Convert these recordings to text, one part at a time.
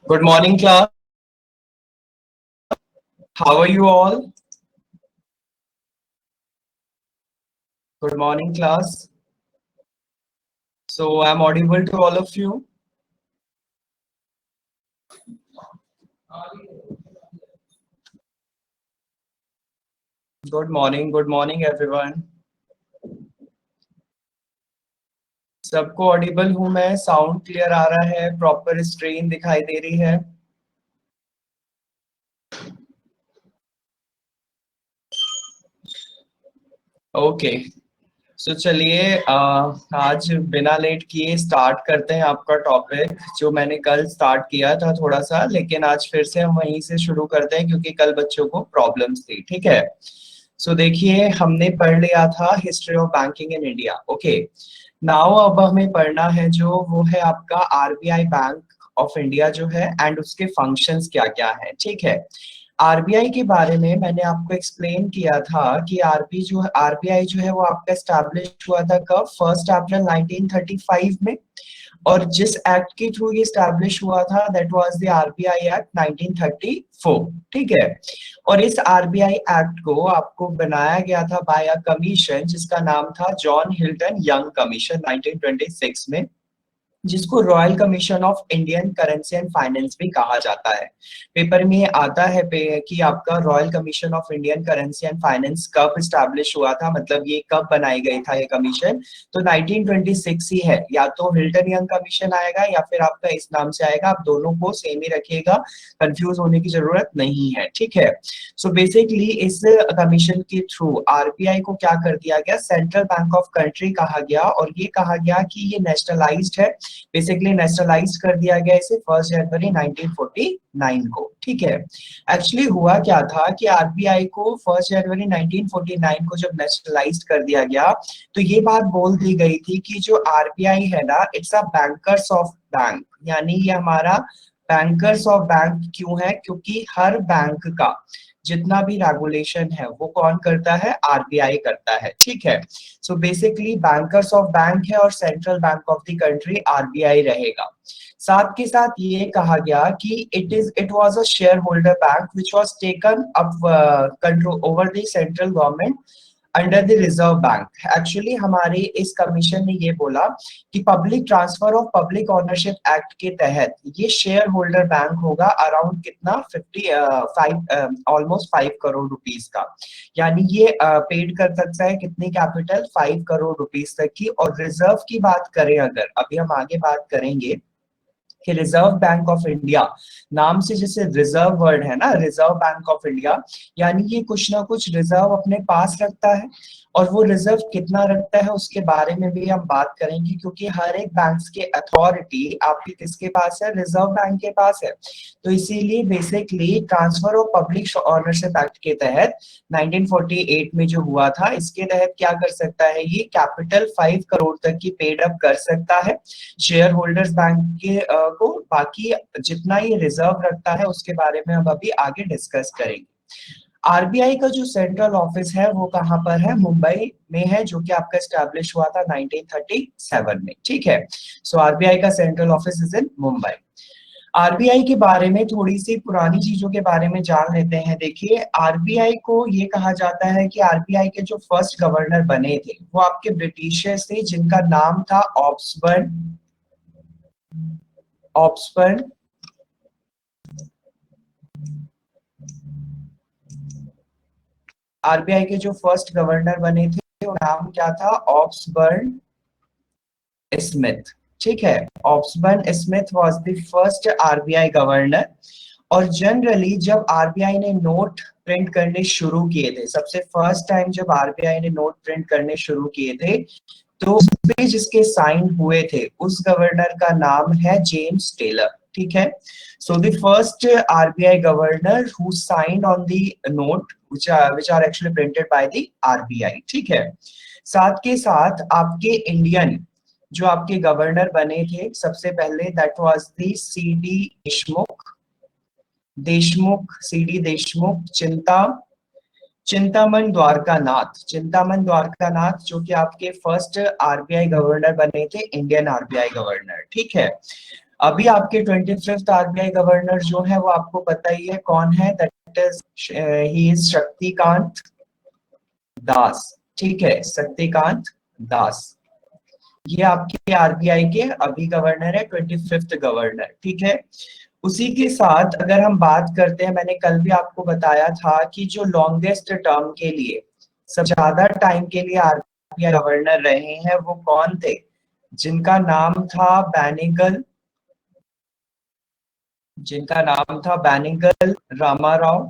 Good morning, class. How are you all? Good morning, class. So I'm audible to all of you. Good morning, everyone. सबको Audible हूँ मैं, sound clear आ रहा है, proper screen दिखाई दे रही है। Okay, सो चलिए आज बिना लेट किए स्टार्ट करते हैं आपका टॉपिक जो मैंने कल स्टार्ट किया था थोड़ा सा, लेकिन आज फिर से हम वहीं से शुरू करते हैं क्योंकि कल बच्चों को प्रॉब्लम्स थी। ठीक है, सो देखिए हमने पढ़ लिया था history of banking in India. Okay, now अब हमें पढ़ना है जो वो है आपका आरबीआई बैंक ऑफ इंडिया जो है एंड उसके फंक्शंस क्या क्या है। ठीक है, आरबीआई के बारे में मैंने आपको एक्सप्लेन किया था कि आरबीआई जो है वो आपका एस्टैब्लिश हुआ था कब, 1 अप्रैल 1935 में। और जिस एक्ट के थ्रू ये स्टैब्लिश हुआ था that was the RBI act 1934। ठीक है, और इस आरबीआई एक्ट को आपको बनाया गया था बाय अ कमीशन जिसका नाम था जॉन हिल्टन यंग कमीशन 1926 में, जिसको royal commission of Indian currency and finance भी कहा जाता है। पेपर में ये आता है कि आपका royal commission of Indian currency and finance कब स्टैब्लिश हुआ था, मतलब ये कब बनाई गई था ये कमीशन। तो 1926 ही है, या तो हिल्टन यंग कमीशन आएगा या फिर आपका इस नाम से आएगा, आप दोनों को सेम ही रखिएगा, कंफ्यूज होने की जरूरत नहीं है। ठीक है, सो बेसिकली इस कमीशन के थ्रू आरबीआई को क्या कर दिया गया, सेंट्रल बैंक ऑफ कंट्री कहा गया, और ये कहा गया कि ये नेशनलाइज्ड है। बेसिकली नेशनलाइज कर दिया गया इसे 1 जनवरी 1949 को। ठीक है, एक्चुअली हुआ क्या था कि आरबीआई को 1 जनवरी 1949 को जब नेशनलाइज कर दिया गया तो ये बात बोल दी गई थी कि जो आरबीआई है ना, it's a bankers of bank, यानी ये हमारा बैंकर्स ऑफ बैंक क्यों है, क्योंकि हर बैंक का जितना भी रेगुलेशन है वो कौन करता है, आरबीआई करता है। ठीक है, so basically bankers of bank है और central bank of the country RBI रहेगा। साथ के साथ ये कहा गया कि it was a share holder bank which was taken up control over the central government under the reserve bank. Actually हमारे इस कमीशन ने ये बोला कि public transfer of public ownership act के तहत ये शेयर होल्डर बैंक होगा अराउंड कितना 55 ऑलमोस्ट 5 करोड़ रुपीस का, यानी ये पेड कर सकता है कितनी कैपिटल, 5 करोड़ रुपीस तक की। और रिजर्व की बात करें, अगर अभी हम आगे बात करेंगे कि रिजर्व बैंक ऑफ इंडिया नाम से जैसे रिजर्व वर्ड है ना, रिजर्व बैंक ऑफ इंडिया, यानी ये कुछ ना कुछ रिजर्व अपने पास रखता है। और वो रिजर्व कितना रखता है उसके बारे में भी हम बात करेंगे, क्योंकि हर एक बैंक के अथॉरिटी आपके किसके पास है, रिजर्व बैंक के पास है। तो इसीलिए basically transfer of public ownership act के तहत 1948 में जो हुआ था, इसके तहत क्या कर सकता है, ये कैपिटल 5 करोड़ तक की पेड अप कर सकता है शेयर होल्डर्स बैंक के को। बाकी जितना ये रिजर्व रखता है उसके बारे में हम अभी आगे डिस्कस करेंगे। आरबीआई का जो सेंट्रल ऑफिस है वो कहाँ पर है, मुंबई में है, जो कि आपका एस्टैब्लिश हुआ था 1937 में। ठीक है, सो आरबीआई का central office is in Mumbai. RBI के बारे में थोड़ी सी पुरानी चीजों के बारे में जान लेते हैं। देखिए, आरबीआई को ये कहा जाता है कि आरबीआई के जो फर्स्ट गवर्नर बने थे वो आपके ब्रिटिशर्स थे, जिनका नाम था ऑब्सबर्न। ऑब्सबर्न आरबीआई के जो फर्स्ट गवर्नर बने थे वो नाम क्या था, ऑब्सबर्न स्मिथ। ठीक है, Osborne Smith was the first RBI governor. और जनरली जब आरबीआई ने नोट प्रिंट करने शुरू किए थे, सबसे फर्स्ट टाइम जब आरबीआई ने नोट प्रिंट करने शुरू किए थे, तो उस पे जिसके साइन हुए थे उस गवर्नर का नाम है जेम्स टेलर। ठीक है, so the first RBI governor who signed on the note which are actually printed by the RBI. ठीक है, साथ के साथ आपके इंडियन जो आपके गवर्नर बने थे सबसे पहले, that was the C D Deshmukh. C D Deshmukh, Chintaman Dwarkanath जो कि आपके फर्स्ट आरबीआई गवर्नर बने थे, इंडियन आरबीआई गवर्नर। ठीक है, अभी आपके 25th आरबीआई गवर्नर जो है वो आपको पता ही है कौन है, that is he is Shaktikanta Das. ठीक है, शक्तिकांत दास, ये आपके आरबीआई के अभी गवर्नर है, 25th गवर्नर। ठीक है, उसी के साथ अगर हम बात करते हैं, मैंने कल भी आपको बताया था कि जो लॉन्गेस्ट टर्म के लिए, सबसे ज्यादा टाइम के लिए आरबीआई गवर्नर रहे हैं वो कौन थे, जिनका नाम था बैनिगल, जिनका नाम था बैनिगल रामाराव।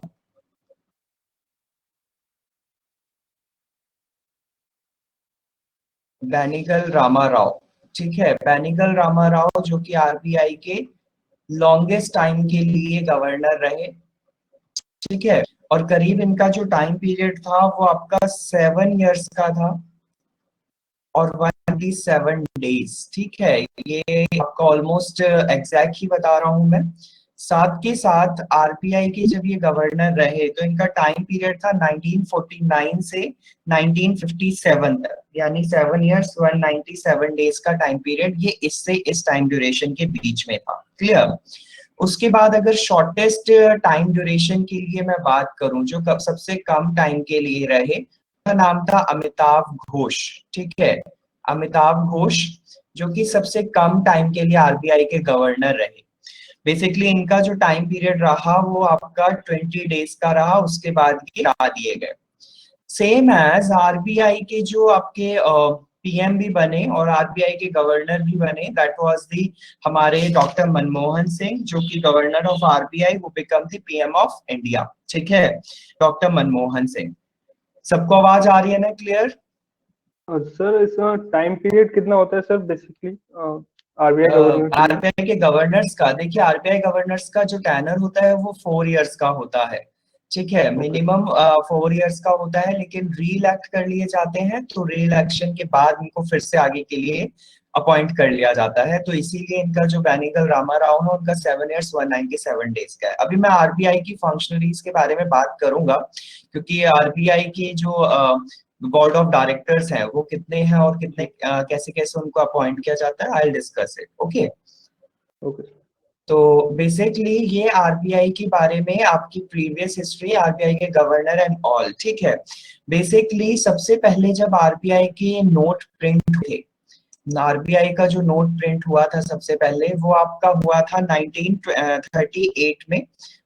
बैनिगल रामाराव, ठीक है, बैनिगल रामाराव जो कि आरबीआई के लॉन्गेस्ट टाइम के लिए गवर्नर रहे। ठीक है, और करीब इनका जो टाइम पीरियड था वो आपका 7 इयर्स का था और 127 डेज। ठीक है, ये आपका ऑलमोस्ट एग्जैक्ट ही बता रहा हूं मैं। साथ के साथ आरबीआई के जब ये गवर्नर रहे तो इनका टाइम पीरियड था 1949 से 1957 तक, यानी 7 इयर्स 197 डेज का टाइम पीरियड ये इससे इस टाइम ड्यूरेशन के बीच में था। क्लियर। उसके बाद अगर शॉर्टेस्ट टाइम ड्यूरेशन के लिए मैं बात करूं, जो सबसे कम टाइम के लिए रहे, का नाम था अमिताभ घोष। ठीक है, अमिताभ घोष जो कि सबसे कम टाइम के लिए आरबीआई के गवर्नर रहे। बेसिकली इनका जो टाइम पीरियड रहा वो आपका 20 डेज का रहा, उसके बाद ये हटा दिए गए। सेम एज आरबीआई के जो आपके पीएम भी बने और आरबीआई के गवर्नर भी बने, दैट वाज दी हमारे डॉक्टर मनमोहन सिंह, जो कि गवर्नर ऑफ आरबीआई वो become the PM of India. ठीक है, डॉक्टर मनमोहन सिंह। सबको आवाज आ रही है ना, क्लियर? सर इसका टाइम पीरियड कितना होता है सर बेसिकली आरबीआई गवर्नर के लिए? आरबीआई के गवर्नर्स का, देखिए आरबीआई गवर्नर्स का जो टैनर होता है वो 4 इयर्स का होता है। ठीक है, ओके। मिनिमम 4 इयर्स का होता है, लेकिन री इलेक्ट कर लिए जाते हैं तो री इलेक्शन के बाद इनको फिर से आगे के लिए अपॉइंट कर लिया जाता है। तो इसीलिए इनका जो बैनिगल रामाराव है उनका 7 इयर्स 197 डेज का है। अभी मैं आरबीआई की फंक्शनरीज के बारे में बात करूंगा, क्योंकि आरबीआई की जो बोर्ड ऑफ डायरेक्टर्स हैं वो कितने हैं और कितने कैसे कैसे उनको अपॉइंट किया जाता है, I will discuss it. Okay, okay. तो बेसिकली ये आरबीआई के बारे में आपकी प्रीवियस हिस्ट्री, आरबीआई के गवर्नर एंड ऑल। ठीक है, बेसिकली सबसे पहले जब आरबीआई के नोट प्रिंट हुए, आरबीआई का जो नोट प्रिंट हुआ था सबसे पहले वो आपका हुआ था 1938 में।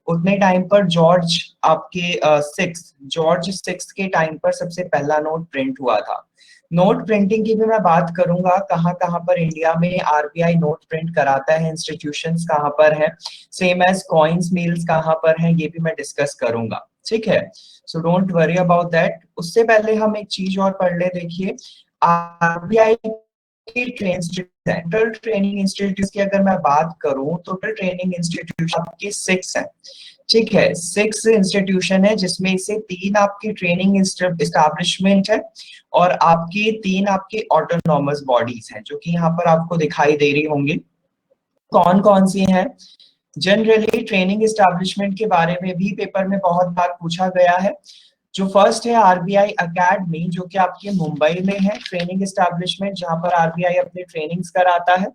उतने टाइम पर जॉर्ज सिक्स के टाइम पर सबसे पहला नोट प्रिंट हुआ था। नोट प्रिंटिंग की भी मैं बात करूंगा, कहाँ कहाँ पर इंडिया में आरबीआई नोट प्रिंट कराता है, इंस्टीट्यूशंस कहाँ पर है, सेम एज कॉइन्स मिल्स कहाँ पर है, ये भी मैं डिस्कस करूंगा। ठीक है, सो डोंट वरी अबाउट दैट। उससे पहले हम एक चीज और पढ़ ले, देखिए आरबीआई टोटल ट्रेनिंग इंस्टीट्यूट की अगर मैं बात करूं, टोटल ट्रेनिंग इंस्टीट्यूट आपके 6 हैं। ठीक है, 6 इंस्टीट्यूशन है, जिसमें से 3 आपकी ट्रेनिंग इस्टेब्लिशमेंट है और आपकी 3 आपकी ऑटोनॉमस बॉडीज हैं, जो कि यहाँ पर आपको दिखाई दे रही होंगी। कौन कौन सी हैं? जनरली ट्रेनिंग इस्टेब्लिशमेंट के बारे में भी पेपर में बहुत बार पूछा गया है। जो फर्स्ट है आरबीआई एकेडमी, जो कि आपके मुंबई में है, ट्रेनिंग इस्टेब्लिशमेंट जहां पर आरबीआई अपने ट्रेनिंग्स कराता है।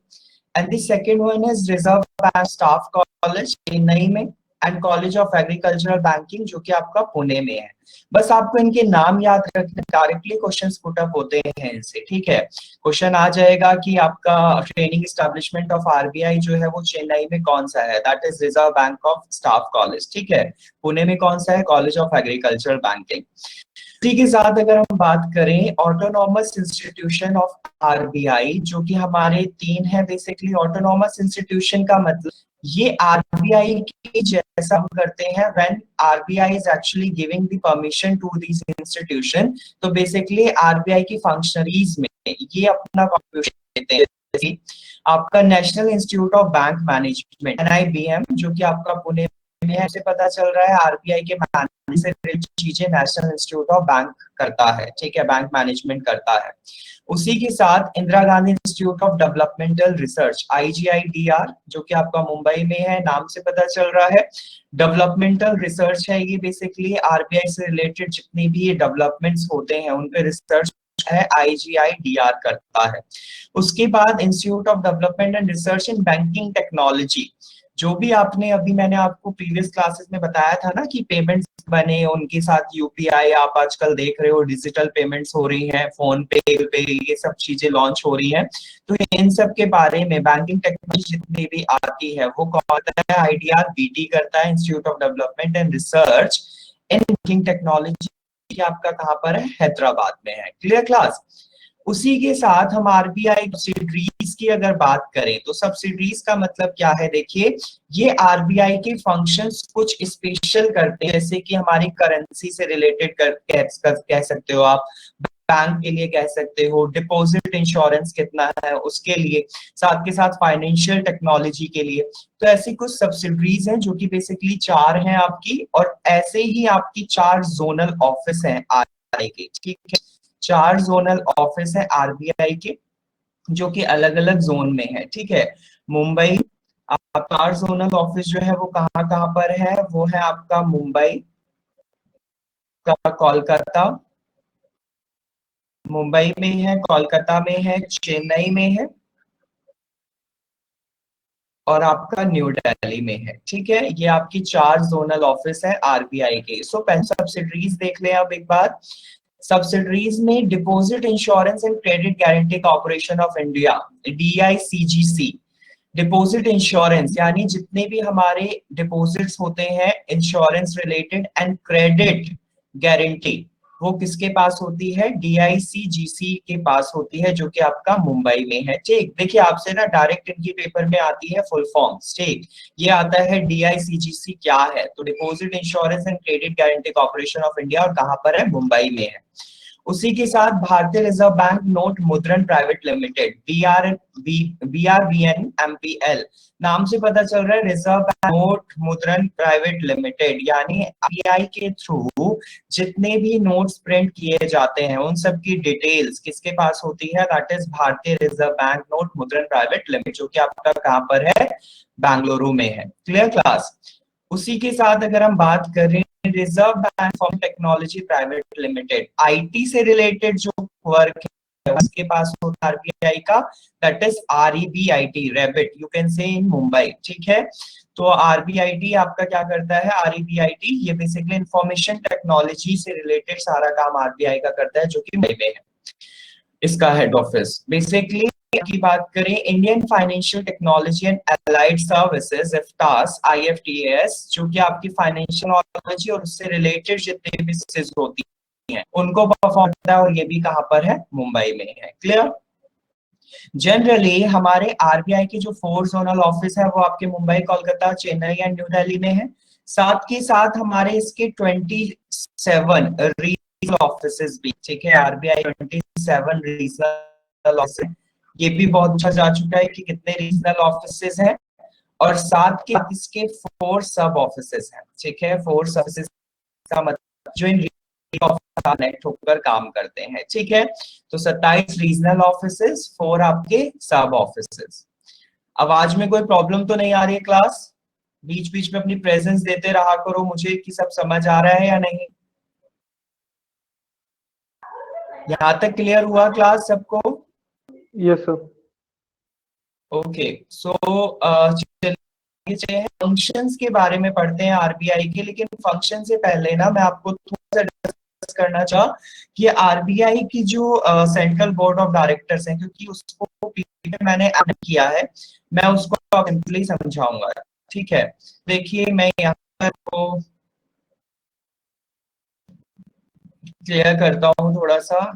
And the second one is reserve bank staff college Chennai में, and college of agricultural banking जो कि आपका पुणे में है। बस आपको इनके नाम याद रखने, डायरेक्टली क्वेश्चंस पुट अप होते हैं इनसे। ठीक है, क्वेश्चन आ जाएगा कि आपका ट्रेनिंग एस्टेब्लिशमेंट ऑफ आरबीआई जो है वो चेन्नई में कौन सा है, that is reserve bank of staff college. ठीक है, पुणे में कौन सा है, कॉलेज ऑफ एग्रीकल्चरल बैंकिंग। इसी के साथ अगर हम बात करें ऑटोनॉमस इंस्टीट्यूशन ऑफ आरबीआई, जो कि हमारे 3 है बेसिकली। ऑटोनॉमस इंस्टीट्यूशन का मतलब ये आरबीआई की जैसा हम करते हैं, when RBI is actually giving the permission to this institution, तो बेसिकली आरबीआई की फंक्शनरीज में ये अपना कॉन्ट्रीब्यूशन देते हैं। जैसे आपका national institute of bank management NIBM, जो कि आपका पुणे में है, से पता चल रहा है आरबीआई के मैनेजमेंट से रिलेटेड चीजें नेशनल इंस्टीट्यूट ऑफ बैंक करता है। ठीक है, बैंक मैनेजमेंट करता है। उसी के साथ Indira Gandhi institute of developmental research IGIDR, जो कि आपका मुंबई में है, नाम से पता चल रहा है डेवलपमेंटल रिसर्च है। ये बेसिकली आरबीआई से रिलेटेड जितनी भी डेवलपमेंट्स होते हैं उन पे रिसर्च है IGIDR करता है। उसके बाद institute of development and research in banking technology, जो भी आपने अभी मैंने आपको प्रीवियस क्लासेस में बताया था ना कि पेमेंट्स बने, उनके साथ यूपीआई आप आजकल देख रहे हो, डिजिटल पेमेंट्स हो रही हैं, फोन पे ये सब चीजें लॉन्च हो रही हैं। तो इन सब के बारे में बैंकिंग टेक्नोलॉजी जितनी भी आती है वो कौन करता है? आईडीआर बीटी करता है, institute of development and research in banking technology. आपका कहाँ पर है? हैदराबाद में है। Clear class? उसी के साथ हम आरबीआई सब्सिडरीज की अगर बात करें तो सब्सिडरीज का मतलब क्या है? देखिए, ये आरबीआई के फंक्शंस कुछ स्पेशल करते हैं, जैसे कि हमारी करेंसी से रिलेटेड कह सकते हो आप, बैंक के लिए कह सकते हो, डिपॉजिट इंश्योरेंस कितना है उसके लिए, साथ के साथ फाइनेंशियल टेक्नोलॉजी के लिए। तो ऐसी कुछ सब्सिडरीज हैं जो कि बेसिकली 4 हैं आपकी, और ऐसे ही आपकी 4 जोनल ऑफिस हैं आरबीआई के। ठीक है, 4 जोनल ऑफिस है आरबीआई के जो कि अलग अलग जोन में है। ठीक है, मुंबई, आप 4 जोनल ऑफिस जो है वो कहाँ कहाँ पर है? वो है आपका मुंबई का, कोलकाता, मुंबई में है, कोलकाता में है, चेन्नई में है, और आपका न्यू दिल्ली में है। ठीक है, ये आपकी 4 जोनल ऑफिस है आरबीआई के। सो पहले सब्सिडरीज देख लें अब एक बार। सब्सिडरीज में deposit insurance and credit guarantee corporation of India, DICGC। Deposit insurance यानी जितने भी हमारे डिपॉजिट्स होते हैं insurance related, and credit guarantee वो किसके पास होती है? DICGC के पास होती है, जो कि आपका मुंबई में है। ठीक, देखिए आपसे ना डायरेक्ट इनकी पेपर में आती है फुल फॉर्म्स। ठीक, ये आता है DICGC क्या है, तो deposit insurance and credit guarantee corporation of India, और कहां पर है? मुंबई में है। उसी के साथ भारतीय रिजर्व बैंक नोट मुद्रण प्राइवेट लिमिटेड, BRBN MPL, नाम से पता चल रहा है रिजर्व बैंक नोट मुद्रण प्राइवेट लिमिटेड, यानी आरबीआई के थ्रू जितने भी नोट्स प्रिंट किए जाते हैं उन सब की डिटेल्स किसके पास होती है? दैट इज भारतीय रिजर्व बैंक नोट मुद्रण प्राइवेट लिमिटेड, जो कि आपका कहां पर है? बेंगलुरु में है। Clear class? उसी के साथ अगर हम बात करें reserve bank of technology private limited, IT से रिलेटेड जो वर्क है उसके पास होता है आरबीआई का, that is REBIT, rabbit you can say इन मुंबई। ठीक है, तो RBIT आपका क्या करता है? REBIT ये बेसिकली इंफॉर्मेशन टेक्नोलॉजी से रिलेटेड सारा काम आरबीआई का करता है, जो कि मुंबई में है इसका हेड ऑफिस। बेसिकली की बात करें, Indian financial technology and allied services, IFTAS, IFTAS, जो कि आपकी फाइनेंशियल टेक्नोलॉजी और उससे रिलेटेड जितने भी सर्विसेज होती हैं उनको परफॉर्म करता है, और ये भी कहां पर है? मुंबई में है। क्लियर? जनरली हमारे आरबीआई के जो 4 जोनल ऑफिस है वो आपके मुंबई, कोलकाता, चेन्नई एंड न्यू दिल्ली में है। साथ के साथ हमारे इसके 27 रीजनल ऑफिसेज भी। ठीक है, आरबीआई 27 रीजनल ऑफिस, ये भी बहुत पूछा जा चुका है कि कितने रीजनल ऑफिसेज हैं, और साथ के इसके 4 सब ऑफिसेज हैं। ठीक है, 4 सब ऑफिसेज का मतलब जो इन कनेक्ट होकर काम करते हैं। ठीक है, तो 27 रीजनल ऑफिसेज, 4 आपके सब ऑफिसेज। आवाज में कोई प्रॉब्लम तो नहीं आ रही है क्लास? बीच बीच में अपनी प्रेजेंस देते रहा करो मुझे कि सब समझ आ रहा है या नहीं। यहाँ तक क्लियर हुआ क्लास सबको? Yes sir. ओके, सो चलिए फंक्शंस के बारे में पढ़ते हैं आरबीआई के। लेकिन फंक्शन से पहले ना मैं आपको थोड़ा सा डिस्कस करना चाह कि आरबीआई की जो सेंट्रल बोर्ड ऑफ डायरेक्टर्स हैं, क्योंकि उसको मैंने ऐड किया है, मैं उसको सिंपली समझाऊंगा। ठीक है, देखिए मैं यहाँ पर को क्लियर करता हूँ थोड़ा सा,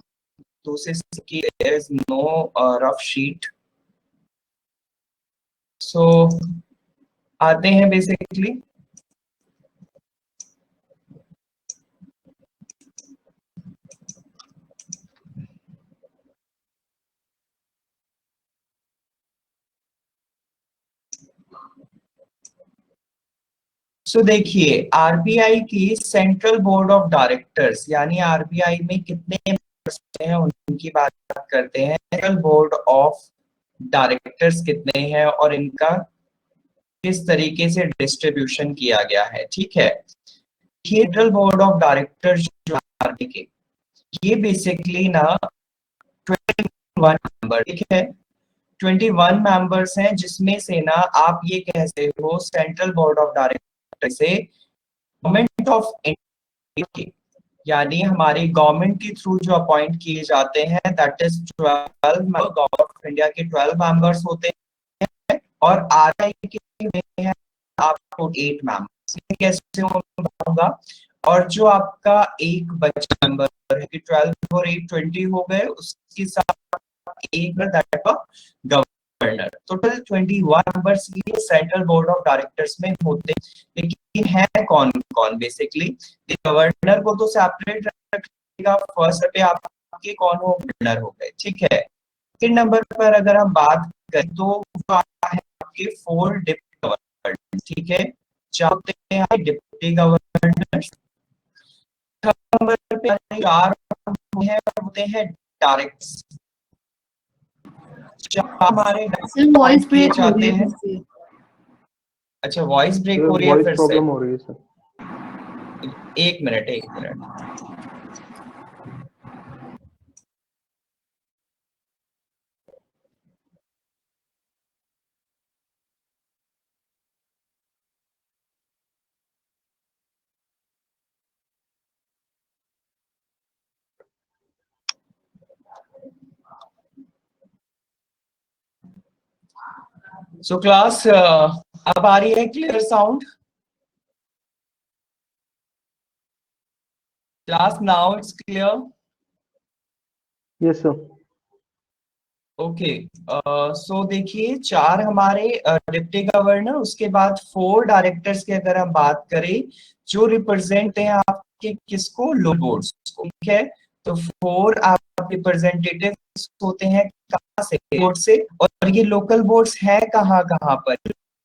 दूसरे की there is no rough sheet. So आते हैं बेसिकली, सो देखिए आरबीआई की सेंट्रल बोर्ड ऑफ डायरेक्टर्स, यानी आरबीआई में कितने मेंबर्स हैं उनकी बात करते हैं। सेंट्रल बोर्ड ऑफ डायरेक्टर्स कितने हैं और इनका किस तरीके से डिस्ट्रीब्यूशन किया गया है। ठीक है, सेंट्रल बोर्ड ऑफ डायरेक्टर्स जो आरबीआई के, ये बेसिकली ना मेंबर, ठीक है। 21 मेंबर्स हैं, जिसमें से ना आप ये कह सकते हो सेंट्रल बोर्ड ऑफ डायरेक्टर से गवर्नमेंट ऑफ इंडिया, यानी हमारी गवर्नमेंट के थ्रू जो अपॉइंट किए जाते हैं, that is 12 government of India के 12 मेंबर्स होते हैं, और आरआई के हैं आपको 8 मेंबर्स। कैसे होगा? और जो आपका एक बचा मेंबर है कि 12 और 8 20 हो गए, उसके साथ एक गवर्नर, टोटल 21 मेंबर्स ये सेंट्रल बोर्ड ऑफ डायरेक्टर्स में होते हैं। लेकिन है कौन कौन? बेसिकली गवर्नर को तो सेपरेट रखेगा, फर्स्ट पे आपके कौन हो? गवर्नर हो गए, ठीक है। सेकंड नंबर पर अगर हम बात करें तो वो है आपके 4 डिप्टी गवर्नर, ठीक है। चार होते हैं डिप्टी गवर्नर। थर्ड नंबर पे 4 होते हैं डायरेक्टर्स। हमारे वॉइस किए ब्रेक हो जाते रही है हैं। फिर से। अच्छा, वॉइस ब्रेक हो रही है वॉइस फिर से। प्रॉब्लम हो रही है सर। एक मिनट। सो क्लास अब आ रही है clear sound? Class now it's clear? Yes sir. Okay, so देखिए 4 हमारे डिप्टी गवर्नर, उसके बाद 4 डायरेक्टर्स की अगर हम बात करें जो रिप्रेजेंट हैं आपके किसको? लो बोर्ड्स को, ठीक है। तो 4 आप रिप्रेजेंटेटिव होते हैं कहाँ से? बोर्ड से। और ये लोकल बोर्ड्स हैं कहाँ कहाँ पर?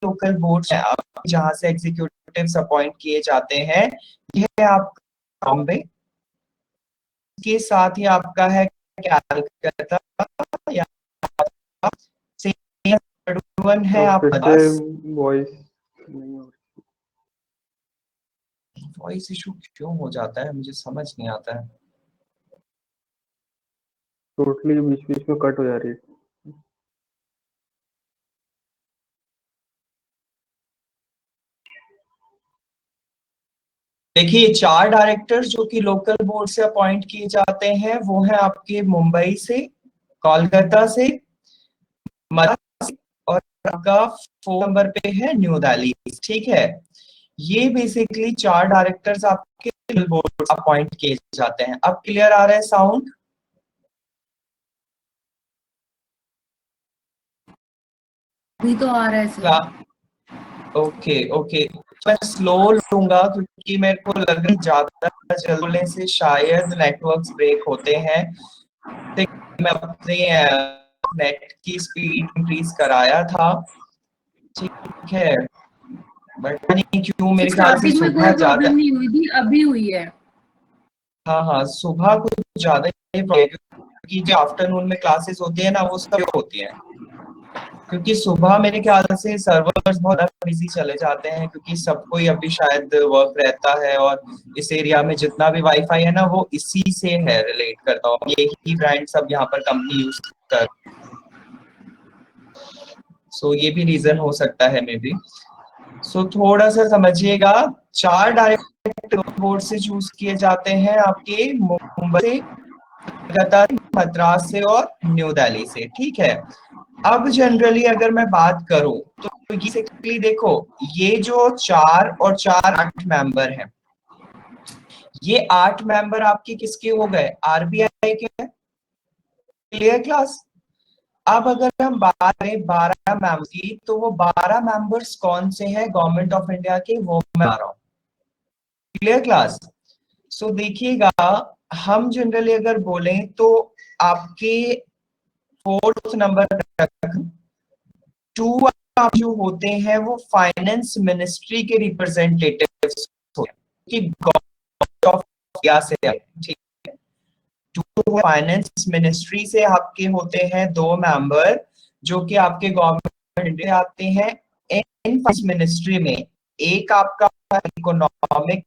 लोकल बोर्ड्स हैं आप जहाँ से एग्जीक्यूटिव्स अपॉइंट किए जाते हैं, यह है आपका बॉम्बे, के साथ ही आपका है कैलकाटा, या वन है तो आपके फिर पास। से वॉइस नहीं हो रही। वॉइस इशू क्यों हो जाता है, मुझे समझ नहीं आता है। टोटली बीच बीच में कट हो जा रही है। देखिए 4 डायरेक्टर्स जो कि लोकल बोर्ड से अपॉइंट किए जाते हैं, वो है आपके मुंबई से, कोलकाता से, मद्रास से, और आपका 4 नंबर पे है न्यू दिल्ली, ठीक है। ये बेसिकली 4 डायरेक्टर्स आपके लोकल बोर्ड अपॉइंट किए जाते हैं। अब क्लियर आ रहा है साउंड? अभी तो आ रहा है सर। ओके ओके, मैं स्लो लूंगा क्योंकि मेरे को लग रहा है ज्यादा जल्दी से शायद नेटवर्क्स ब्रेक होते हैं। मैं अपने नेट की स्पीड इंक्रीज कराया था, ठीक है, बट नहीं क्यों, मेरे ख्याल से स्टार्टिंग में कोई सुबह ज्यादा। प्रॉब्लम नहीं हुई थी, अभी हुई है। हाँ हाँ, सुबह कुछ ज्यादा ही problem, क्योंकि जो आफ्टरनून में क्लासेस होती है ना वो सब होती है, क्योंकि सुबह मेरे ख्याल से सर्वर्स बहुत बिजी चले जाते हैं, क्योंकि सबको ही अभी शायद वर्क रहता है, और इस एरिया में जितना भी वाईफाई है ना वो इसी से है रिलेट करता हूँ, यही ब्रांड सब यहाँ पर कंपनी यूज कर। सो ये भी रीजन हो सकता है मे बी। सो थोड़ा सा समझिएगा, 4 डायरेक्ट बोर्ड से चूज किए जाते हैं आपके मुंबई से, कलकत्ता, मद्रास से और न्यू दिल्ली से, ठीक है। अब जनरली अगर मैं बात करूं तो बेसिकली देखो, ये जो 4 और 4 8 मेंबर हैं, ये 8 मेंबर आपके किसके हो गए? आरबीआई के। Clear class? अब अगर हम बात करें 12 मेंबर्स की, तो वो 12 मेंबर्स कौन से हैं गवर्नमेंट ऑफ इंडिया के, वो मैं बता रहा हूँ। Clear class? सो देखिएगा, हम जनरली अगर बोलें तो आपके 4th नंबर तक 2 आप जो होते हैं वो फाइनेंस मिनिस्ट्री के रिप्रेजेंटेटिव्स होते हैं, कि गवर्नमेंट ऑफ इंडिया से, ठीक है। 2 फाइनेंस मिनिस्ट्री से आपके होते हैं 2 मेंबर, जो कि आपके गवर्नमेंट इंडिया आते हैं। इन फाइनेंस मिनिस्ट्री में एक आपका इकोनॉमिक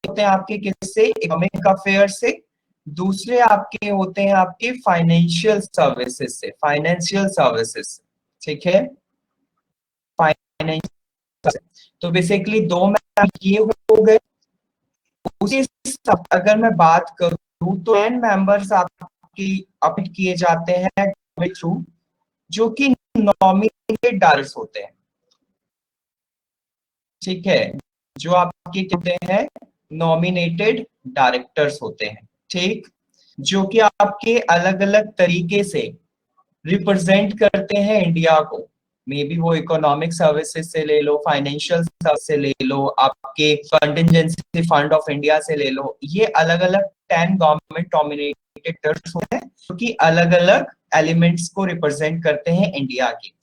होते हैं आपके किससे? इकोनॉमिक अफेयर से, दूसरे आपके होते हैं आपके फाइनेंशियल सर्विसेज से, फाइनेंशियल सर्विसेज, ठीक है, फाइनेंशियल। तो बेसिकली दो में ये हो गए। उसी अगर मैं बात करूं तो 10 मेंबर्स आपकी अपील किए जाते हैं थ्रू, जो कि नॉमिनेटेड डायरेक्टर्स होते हैं, ठीक है, जो आपके होते हैं नॉमिनेटेड डायरेक्टर्स होते हैं, ठीक, जो कि आपके अलग अलग तरीके से रिप्रेजेंट करते हैं इंडिया को। मे बी वो इकोनॉमिक सर्विसेज से ले लो, फाइनेंशियल सर्विस से ले लो, आपके कंटिजेंसी फंड ऑफ इंडिया से ले लो, ये अलग अलग 10 गवर्नमेंट नॉमिनेटेड डायरेक्टर्स होते हैं जो कि अलग अलग एलिमेंट्स को रिप्रेजेंट करते हैं इंडिया की।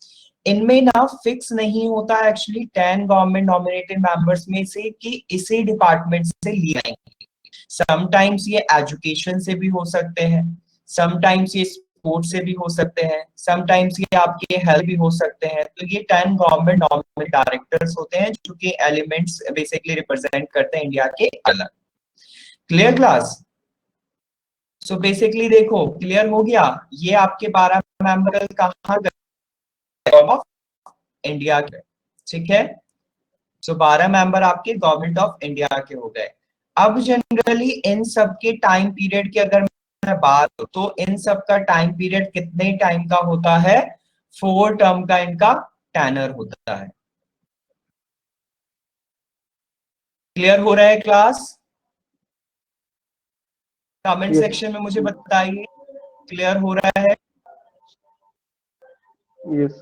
इनमें ना फिक्स नहीं होता एक्चुअली 10 गवर्नमेंट नॉमिनेटेड मेंबर्स में से कि इसी डिपार्टमेंट से लिए जाएंगे। समटाइम्स ये एजुकेशन से भी हो सकते हैं, समटाइम्स ये स्पोर्ट्स से भी हो सकते हैं, समटाइम्स ये आपके हेल्थ भी हो सकते हैं। तो ये 10 गवर्नमेंट नॉमिनेटेड डायरेक्टर्स होते हैं जो कि एलिमेंट्स बेसिकली रिप्रेजेंट करते हैं इंडिया के अलग। Clear class? सो बेसिकली देखो क्लियर हो गया, ये आपके 12 मेंबर कहाँ ऑफ इंडिया के, ठीक है। सो 12 मेंबर आपके गवर्नमेंट ऑफ इंडिया के हो गए। अब जनरली इन सब के टाइम पीरियड की अगर मैं बात करूं तो इन सब का टाइम पीरियड कितने टाइम का होता है? 4 टर्म का इनका टैनर होता है। क्लियर हो रहा है क्लास? Comment Yes. सेक्शन में मुझे बताइए क्लियर हो रहा है? Yes.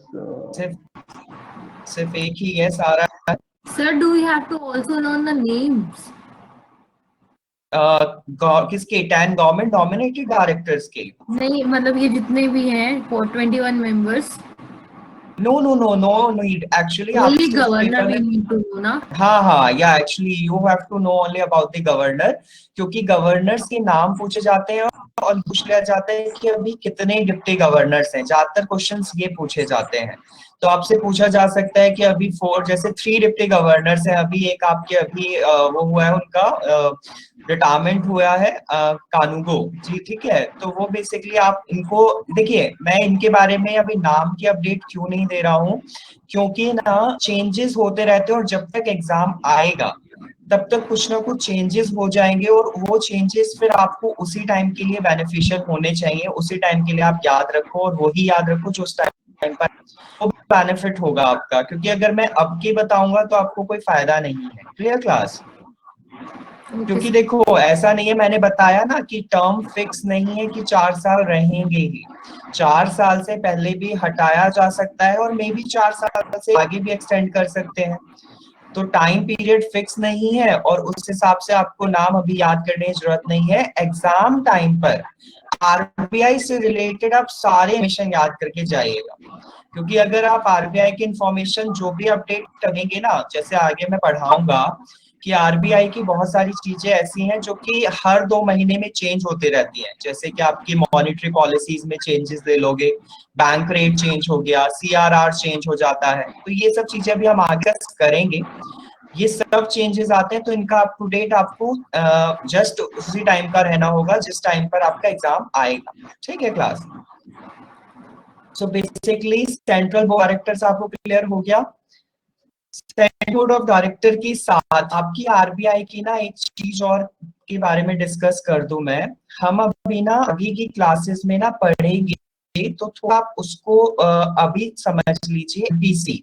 सिर्फ एक ही यस आ रहा है। Sir, do we have to also learn the names? किसके? 10 गवर्नमेंट नॉमिनेटेड डायरेक्टर्स के? नहीं मतलब ये जितने भी हैं for 21 members, no need actually. आप only सिर्फ governor पेपर we में, need to know ना? हाँ हाँ, या actually you have to know only about the governor, क्योंकि गवर्नर्स के नाम पूछे जाते हैं और पूछ लिया जाता है कि अभी कितने डिप्टी गवर्नर्स हैं। ज्यादातर क्वेश्चंस ये पूछे जाते हैं। तो आपसे पूछा जा सकता है कि अभी 4, जैसे 3 डिप्टी गवर्नर्स हैं, अभी एक आपके अभी वो हुआ है उनका रिटायरमेंट हुआ है कानूगो जी, ठीक है। तो वो बेसिकली आप इनको देखिए, मैं इनके बारे में अभी नाम की अपडेट क्यों नहीं दे रहा हूँ, क्योंकि ना चेंजेस होते रहते हैं और जब तक एग्जाम आएगा तब तक कुछ ना कुछ चेंजेस हो जाएंगे और वो चेंजेस फिर आपको उसी टाइम के लिए बेनिफिशियल होने चाहिए, उसी टाइम के लिए आप याद रखो और वही याद रखो जो उस टाइम पर वो बेनिफिट होगा आपका, क्योंकि अगर मैं अब की बताऊंगा तो आपको कोई फायदा नहीं है। Clear class? क्योंकि देखो ऐसा नहीं है, मैंने बताया ना कि टर्म फिक्स नहीं है कि 4 साल रहेंगे ही, 4 साल से पहले भी हटाया जा सकता है और मे बी 4 साल से आगे भी एक्सटेंड कर सकते हैं। तो टाइम पीरियड फिक्स नहीं है और उस हिसाब से आपको नाम अभी याद करने की जरूरत नहीं है। एग्जाम टाइम पर आरबीआई से रिलेटेड आप सारे इन्फॉर्मेशन याद करके जाइएगा, क्योंकि अगर आप आरबीआई की इंफॉर्मेशन जो भी अपडेट करेंगे ना, जैसे आगे मैं पढ़ाऊंगा कि आरबीआई की बहुत सारी चीजें ऐसी हैं जो कि हर 2 महीने में चेंज होती रहती हैं। जैसे कि आपकी मॉनेटरी पॉलिसीज में चेंजेस ले लोगे, बैंक रेट चेंज हो गया, सीआरआर चेंज हो जाता है, तो ये सब चीजें भी हम आगे करेंगे। ये सब चेंजेस आते हैं तो इनका अप टू डेट आपको जस्ट उसी टाइम का रहना होगा जिस टाइम पर आपका एग्जाम आएगा। ठीक है class? So basically central board directors आपको क्लियर हो गया। सेंट्रल बोर्ड ऑफ डायरेक्टर के साथ आपकी आरबीआई की ना एक चीज और के बारे में डिस्कस कर दूं मैं। हम अभी ना अभी की क्लासेस में ना पढ़ेंगे तो थोड़ा आप उसको अभी समझ लीजिए। MPC,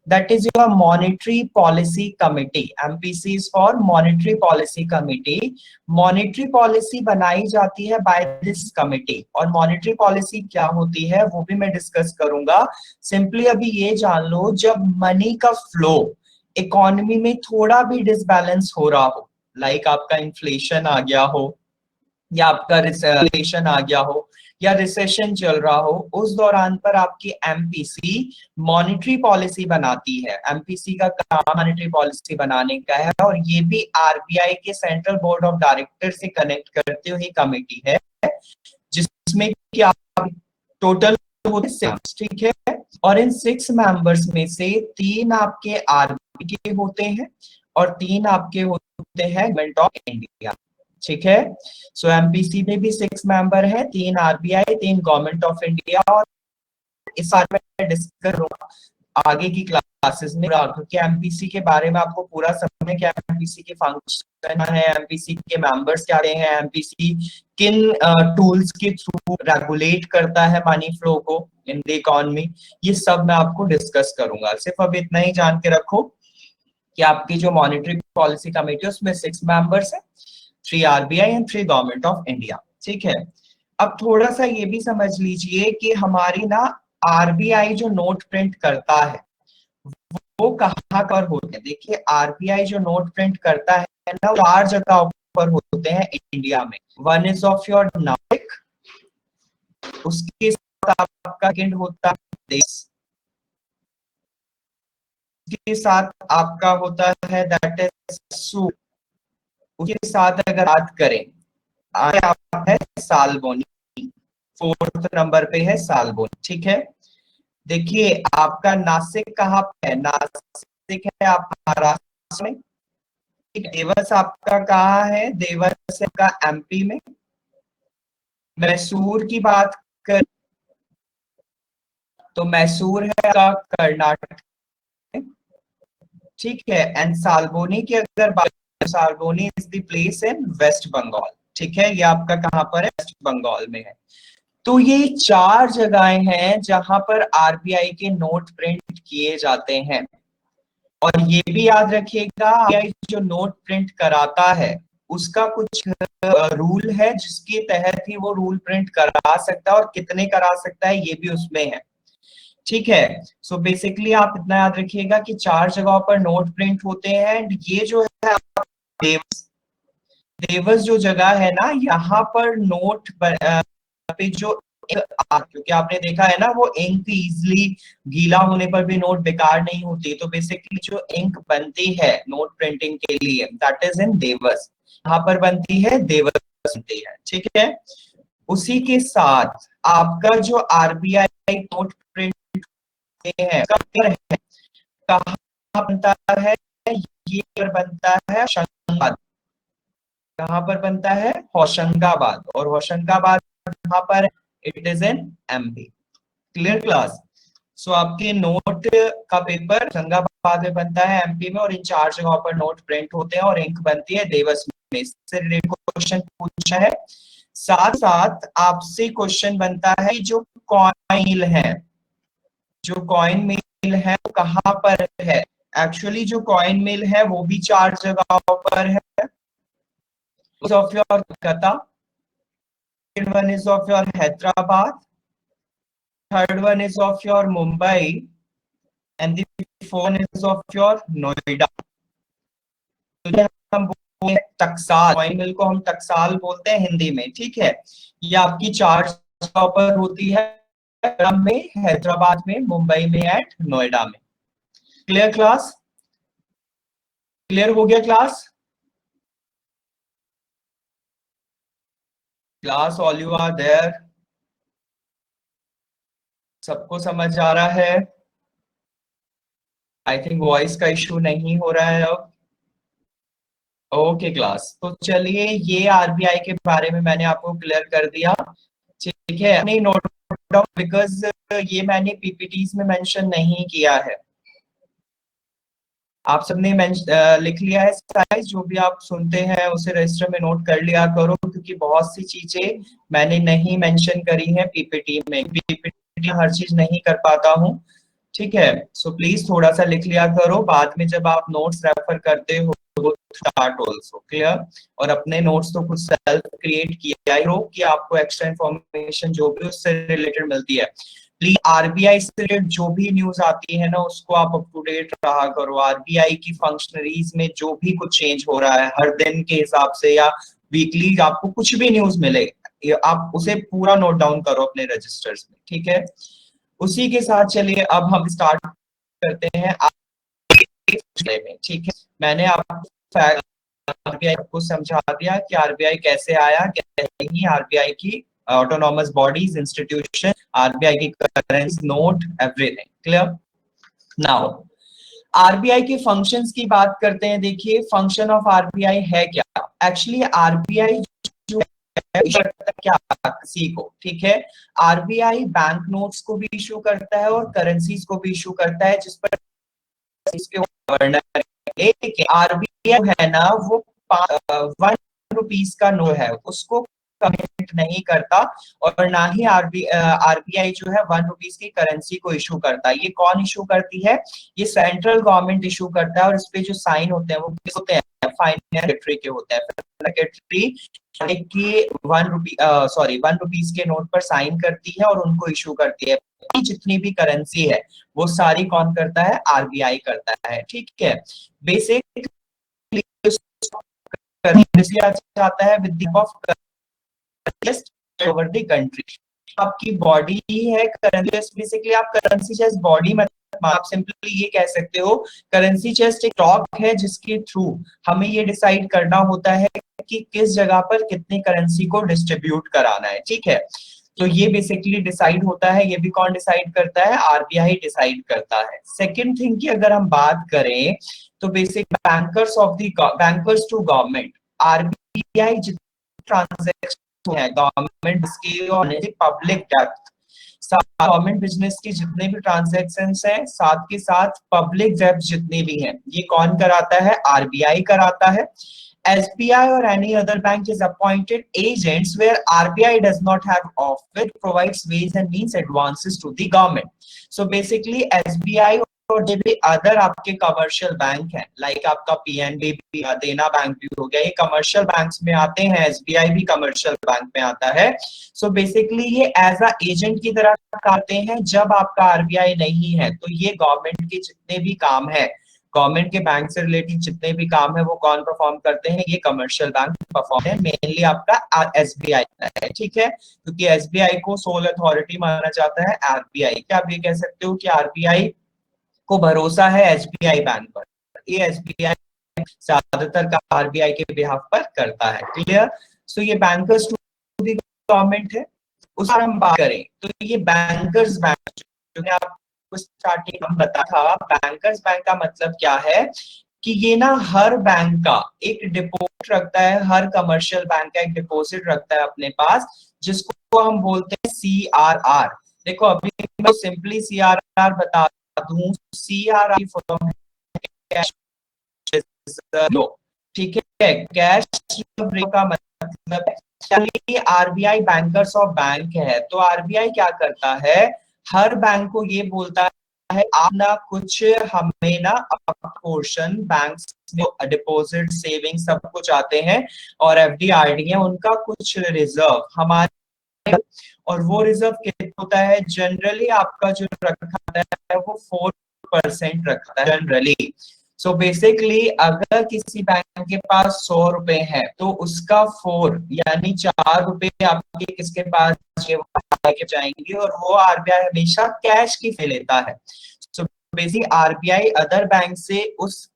that is your monetary policy committee. MPC is for monetary policy committee. monetary policy बनाई जाती है by this committee और monetary policy क्या होती है वो भी मैं डिस्कस करूंगा। सिंपली अभी ये जान लो, जब मनी का फ्लो इकोनॉमी में थोड़ा भी डिसबैलेंस हो रहा हो, लाइक आपका इन्फ्लेशन आ गया हो या आपका रिसेशन आ गया हो या रिसेशन चल रहा हो, उस दौरान पर आपकी एमपीसी मॉनेटरी पॉलिसी बनाती है। एमपीसी का काम मॉनेटरी पॉलिसी बनाने का है और ये भी आरबीआई के सेंट्रल बोर्ड ऑफ डायरेक्टर से कनेक्ट करते हुए कमेटी है, जिसमें कि आप टोटल होते 6, ठीक है। और इन 6 मेंबर्स में से 3 आपके आरबीआई के होते हैं और 3 आपके होते हैं गवर्नमेंट ऑफ इंडिया। ठीक है। सो एमपीसी में भी 6 मेंबर है, 3 आरबीआई, 3 गवर्नमेंट ऑफ इंडिया। और इस बारे में डिस्कस करूंगा आगे की क्लासेस में, क्योंकि एमपीसी के बारे में आपको पूरा समझना है कि एमपीसी के फंक्शन है, एमपीसी के मेंबर्स क्या हैं, एमपीसी किन टूल्स के थ्रू रेगुलेट करता है मनी फ्लो को इन द इकोनॉमी, ये सब मैं आपको डिस्कस करूंगा। सिर्फ अब इतना ही जान के रखो कि आपकी जो मॉनेटरी पॉलिसी कमेटी है उसमें 6 मेंबर्स है, 3 RBI and 3 government of India. ठीक है। अब थोड़ा सा ये भी समझ लीजिए कि हमारी ना आरबीआई जो नोट प्रिंट करता है वो कहाँ पर होते हैं। देखिए आरबीआई जो नोट प्रिंट करता है ना, 4 जगह पर होते हैं इंडिया में। One is of your Nashik, उसके साथ आपका सेकंड होता है देश, उसके साथ आपका होता है दैट इज सू, उसके साथ अगर बात करें आप है सालबोनी, 4th नंबर पे है सालबोनी। ठीक है। देखिए आपका नासिक कहाँ पे है, नासिक है आप महाराष्ट्र में। देवस आपका कहाँ है, देवस का एमपी में। मैसूर की बात कर तो मैसूर है का कर्नाटक में। ठीक है। एंड सालबोनी की अगर बात, Salboni is the place in West Bengal. ठीक है। ये आपका कहाँ पर है, वेस्ट बंगाल में है। तो ये 4 जगहें हैं जहां पर आरबीआई के नोट प्रिंट किए जाते हैं। और ये भी याद रखिएगा आरबीआई जो नोट प्रिंट कराता है उसका कुछ रूल है जिसके तहत ही वो रूल प्रिंट करा सकता है, और कितने करा सकता है ये भी उसमें है। ठीक है। सो बेसिकली आप इतना याद रखिएगा कि 4 जगहों पर नोट प्रिंट होते हैं। एंड ये जो है देवस, देवस जो जगह है ना, यहाँ पर नोट पे जो क्योंकि आपने देखा है ना वो इंक इजिली गीला होने पर भी नोट बेकार नहीं होती, तो बेसिकली जो इंक बनती है नोट प्रिंटिंग के लिए दैट इज इन देवस, यहाँ पर बनती है, देवस बनती है। ठीक है। उसी के साथ आपका जो आरबीआई नोट प्रिंट है कहाँ बनता है, ये पर बनता है होशंगाबाद। कहाँ पर बनता है, होशंगाबाद। और होशंगाबाद कहाँ पर, it is in MP. Clear class. So आपके नोट का पेपर होशंगाबाद में बनता है एमपी में, और इन 4 जगहों पर नोट प्रिंट होते हैं और इंक बनती है देवस में। इससे रिलेटेड क्वेश्चन पूछा है। साथ साथ आपसे क्वेश्चन बनता है जो कॉइन है, जो कॉइन मिल है वो कहाँ पर है। एक्चुअली जो कॉइन मिल है वो भी 4 जगहों पर है। Of your Calcutta, one is of your Hyderabad, third one is of your Mumbai, and the fourth one is of your Noida. तो हम बोलते हैं टकसाल, कॉइन मिल को हम टकसाल बोलते हैं हिंदी में। ठीक है। ये आपकी 4 जगहों पर होती है, में, हैदराबाद में, मुंबई में एंड नोएडा में। क्लियर क्लास, क्लियर हो गया class? Class all you are there, सबको समझ आ रहा है? आई थिंक वॉइस का इशू नहीं हो रहा है अब। ओके क्लास, तो चलिए ये आरबीआई के बारे में मैंने आपको क्लियर कर दिया। ठीक है। नहीं नोट डाउन, बिकॉज ये मैंने पीपीटीज में मेंशन नहीं किया है। आप सबने लिख लिया है साइज, जो भी आप सुनते हैं उसे रजिस्टर में नोट कर लिया करो, क्योंकि बहुत सी चीजें मैंने नहीं मेंशन करी है पीपीटी में। पीपीटी हर चीज नहीं कर पाता हूँ। ठीक है। सो प्लीज थोड़ा सा लिख लिया करो, बाद में जब आप नोट्स रेफर करते हो स्टार्ट ऑल्सो। क्लियर। और अपने नोट्स तो खुद सेल्फ क्रिएट किया ही हो कि आपको एक्स्ट्रा इन्फॉर्मेशन जो भी उससे रिलेटेड मिलती है। प्लीज आरबीआई से रिलेटेड जो भी न्यूज आती है ना उसको आप अप टू डेट रहा करो। आरबीआई की फंक्शनरीज में जो भी कुछ चेंज हो रहा है हर दिन के हिसाब से या वीकली, आपको कुछ भी न्यूज मिले आप उसे पूरा नोट डाउन करो अपने रजिस्टर्स में। ठीक है। उसी के साथ चलिए अब हम स्टार्ट करते हैं में। ठीक है। मैंने आपको आरबीआई को समझा दिया कि आरबीआई कैसे आया, कैसे नहीं, आरबीआई की ऑटोनॉमस बॉडीज, इंस्टीट्यूशन, आरबीआई की currency, note, everything. Clear. Now RBI के फंक्शंस की बात करते हैं। देखिए फंक्शन ऑफ आरबीआई है क्या। एक्चुअली आरबीआई जो है इशू करता है क्या किसी को, ठीक है, आरबीआई बैंक नोट्स को भी इशू करता है और करेंसीज को भी इशू करता है, जिस पर इसके गवर्नर आरबीआई है ना वो 1 रुपीस का नोट है उसको कमिट नहीं करता, और ना ही आरबीआई जो है 1 रुपीस की करेंसी को इशू करता है। ये कौन इशू करती है? ये सेंट्रल गवर्नमेंट इशू करता है, और इस पे जो साइन होते हैं वो किस होते हैं? फाइनेंस सेक्रेटरी के होते हैं। सेक्रेटरी की 1 रुपीस के नोट पर साइन करती है और उनको इशू करती है। जितनी भी करेंसी है वो सारी कौन करता है? आरबीआई करता है, ठीक है। बेसिक आता है with the of over the country. आपकी बॉडी है करेंसी, बेसिकली आप करेंसी चेस्ट बॉडी मत, आप सिंपली ये कह सकते हो करेंसी चेस्ट एक टॉक है जिसके थ्रू हमें ये डिसाइड करना होता है कि किस जगह पर कितनी करेंसी को डिस्ट्रीब्यूट कराना है, ठीक है। तो ये बेसिकली डिसाइड होता है, ये भी कौन डिसाइड करता है? आरबीआई डिसाइड करता है। सेकंड थिंग की अगर हम बात करें तो basic bankers to government, RBI जितने ट्रांजैक्शन है गवर्नमेंट के और पब्लिक डेप्थ, गवर्नमेंट बिजनेस की जितने भी ट्रांजैक्शंस हैं, साथ के साथ पब्लिक डेप्थ जितने भी हैं, ये कौन कराता है? आरबीआई कराता है। SBI or any other bank is appointed agents where RBI does not have office, provides ways and means advances to the government. So basically SBI और जो भी अदर आपके कमर्शियल बैंक हैं, लाइक आपका पीएनबी भी, देना बैंक भी हो गया, ये कमर्शियल बैंक्स में आते हैं, एसबीआई भी कमर्शियल बैंक में आता है। सो बेसिकली ये एज अ एजेंट की तरह करते हैं जब आपका आरबीआई नहीं है। तो ये गवर्नमेंट के जितने भी काम है, गवर्नमेंट के बैंक से रिलेटेड जितने भी काम है वो कौन परफॉर्म करते हैं? ये कमर्शियल बैंक परफॉर्म है, मेनली आपका एसबीआई है, ठीक है, क्योंकि एसबीआई को सोल अथॉरिटी माना जाता है आरबीआई। क्या आप ये कह सकते हो कि आरबीआई को भरोसा है एसबीआई बैंक पर? ये एसबीआई ज्यादातर का आरबीआई के बिहाफ पर करता है, क्लियर। सो ये बैंकर्स टू द गवर्नमेंट है। उस पर हम बात करें तो ये बैंकर्स बैंक जो है आपको स्टार्टिंग में बता था, बैंकर्स बैंक का मतलब क्या है कि ये ना हर बैंक का एक डिपॉजिट रखता है, हर कमर्शियल बैंक का एक डिपॉजिट रखता है अपने पास, जिसको हम बोलते हैं CRR। देखो अभी मैं सिंपली CRR बता दूं, CRR फॉर्म कैश रिजर्व, ठीक है, कैश रिजर्व का मतलब है आरबीआई बैंकर्स ऑफ बैंक है। तो आरबीआई क्या करता है? हर बैंक को ये बोलता है आप ना कुछ हमें ना पोर्शन बैंक में डिपॉजिट सेविंग सब कुछ आते हैं और एफडी आरडी है, उनका कुछ रिजर्व हमारे, और वो रिजर्व कितना होता है? जनरली आपका जो रखा है वो 4% रखता है जनरली। सो बेसिकली अगर किसी बैंक के पास 100 रुपए है तो उसका 4 यानी 4 रुपए आपके किसके पास जाएंगे, और वो आरबीआई हमेशा कैश की फी लेता है। So basically RBI other bank से उस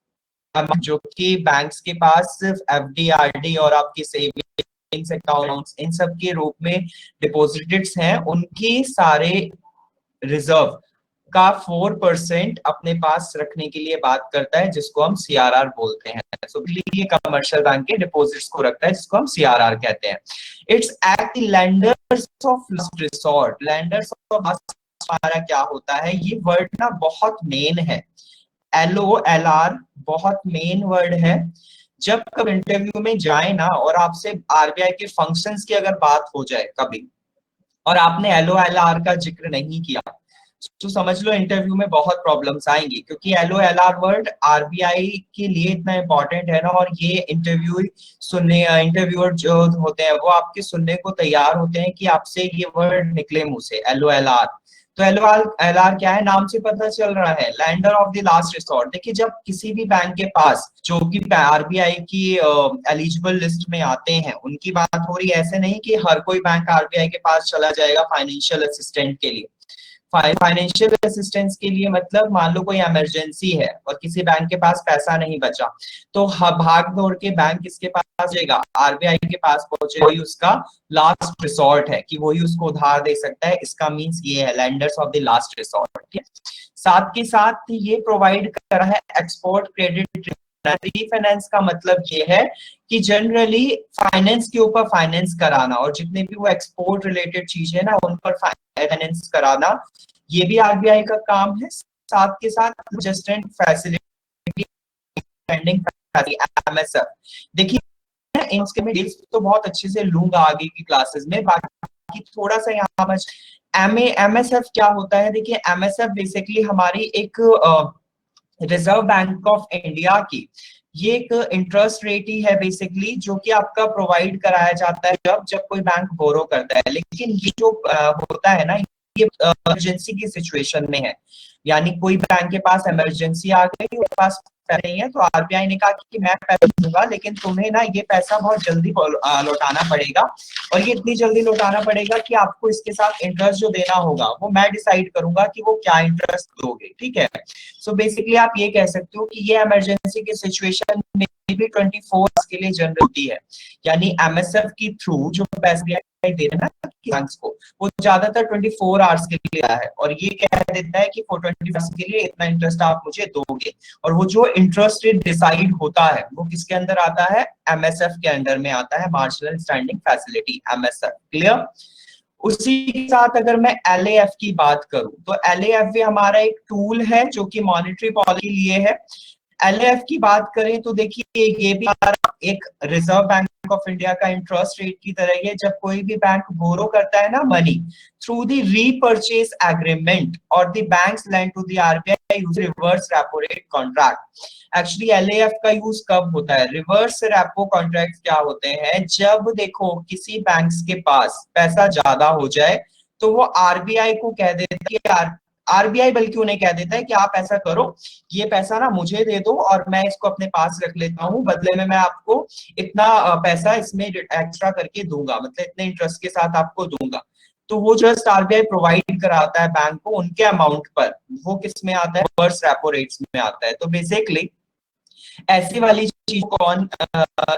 जो कि बैंक्स के पास सिर्फ एफडी आरडी और आपकी सेविंग्स अकाउंट्स इन सब के रूप में डिपॉजिट्स हैं, उनकी सारे रिजर्व का 4% अपने पास रखने के लिए बात करता है, जिसको हम CRR बोलते हैं। सो ये कमर्शियल बैंक के डिपॉजिट्स को रखता है, जिसको हम CRR कहते हैं। It's act landers of last resort. Landers of last हमारा क्या होता है? ये वर्ड ना बहुत मेन है, LOLR बहुत मेन वर्ड है। जब कब इंटरव्यू में जाए ना और आपसे आरबीआई के फंक्शंस की अगर बात हो जाए कभी और आपने LOLR का जिक्र नहीं किया तो समझ लो इंटरव्यू में बहुत प्रॉब्लम्स आएंगी, क्योंकि LOLR वर्ड आरबीआई के लिए इतना इंपॉर्टेंट है ना, और ये इंटरव्यूअर जो होते हैं वो आपके सुनने को तैयार होते हैं कि आपसे ये वर्ड निकले मुंह से, LOLR। तो LOLR क्या है? नाम से पता चल रहा है, lender of the last resort. देखिए जब किसी भी बैंक के पास जो कि आरबीआई की एलिजिबल लिस्ट में आते हैं उनकी बात हो रही है, ऐसे नहीं कि हर कोई बैंक आरबीआई के पास चला जाएगा फाइनेंशियल असिस्टेंट के लिए। फाइनेंशियल असिस्टेंस के लिए मतलब मान लो कोई इमरजेंसी है और किसी बैंक के पास पैसा नहीं बचा तो भाग दौड़ के बैंक किसके पास जाएगा? आरबीआई के पास पहुंचे, वही उसका लास्ट रिसोर्ट है कि वही उसको उधार दे सकता है। इसका मींस ये है landers of the last resort. साथ के साथ ये प्रोवाइड कर रहा है एक्सपोर्ट क्रेडिट रीफाइनेंस का मतलब ये है कि जनरली फाइनेंस के ऊपर फाइनेंस कराना, और जितने भी वो एक्सपोर्ट रिलेटेड चीजें है ना उन पर फाइनेंस कराना, ये भी आरबीआई का काम है। साथ के साथ एडजस्टमेंट फैसिलिटी लैंडिंग एमएसएफ, देखिए इनके में डील्स तो बहुत अच्छे से लूंगा आगे की क्लासेस में, बाकी थोड़ा सा यहाँ पर एमएसएफ क्या होता है। देखिए एमएसएफ बेसिकली हमारी एक रिजर्व बैंक ऑफ इंडिया की ये एक इंटरेस्ट रेट ही है बेसिकली, जो कि आपका प्रोवाइड कराया जाता है जब कोई बैंक बोरो करता है। लेकिन ये जो होता है ना, ये इमरजेंसी की सिचुएशन में है, यानी कोई बैंक के पास इमरजेंसी आ गई, उसके पास पैसे नहीं है, तो आरबीआई ने कहा कि मैं पैसे दूंगा लेकिन तुम्हें ना ये पैसा बहुत जल्दी लौटाना पड़ेगा, और ये इतनी जल्दी लौटाना पड़ेगा कि आपको इसके साथ इंटरेस्ट जो देना होगा वो मैं डिसाइड करूंगा कि वो क्या इंटरेस्ट दोगे, ठीक है। सो बेसिकली आप ये कह सकते हो कि ये इमरजेंसी की सिचुएशन में भी 24 आवर्स के लिए जनरल होती है, यानी एमएसएफ के थ्रू जो पैसे दे रहे हैं ना बैंक्स को, वो ज्यादातर 24 आवर्स के लिए है, और ये कह देता है कि 24 आवर्स के लिए इतना इंटरेस्ट आप मुझे दोगे, और वो जो इंटरेस्ट रेट डिसाइड होता है वो किसके अंदर आता है, एमएसएफ के अंडर में आता है, marginal standing facility, MSF. Clear. उसी के साथ अगर मैं एलएएफ की बात करूं तो एलएएफ भी हमारा एक टूल है जो कि मॉनेटरी पॉलिसी लिए है। एलएएफ की बात करें तो देखिए ये भी एक रिजर्व बैंक ऑफ इंडिया का इंटरेस्ट रेट की तरह ही है। जब कोई भी बैंक बोरो करता है ना money through the repurchase agreement और the banks lend to the RBI use reverse repo rate contract. Actually LAF का यूज कब होता है, रिवर्स रेपो कॉन्ट्रैक्ट क्या होते हैं, जब देखो किसी बैंक्स के पास पैसा ज्यादा हो जाए तो वो आरबीआई को कह देता है, आरबीआई बल्कि उन्हें कह देता है कि आप ऐसा करो, ये पैसा ना मुझे दे दो और मैं इसको अपने पास रख लेता हूँ, बदले में मैं आपको इतना पैसा इसमें एक्स्ट्रा करके दूंगा, मतलब इतने इंटरेस्ट के साथ आपको दूंगा। तो वो जस्ट आरबीआई प्रोवाइड कराता है बैंक को उनके अमाउंट पर, वो किस में आता है, रिवर्स रेपो रेट्स में आता है। तो बेसिकली ऐसी वाली चीज कौन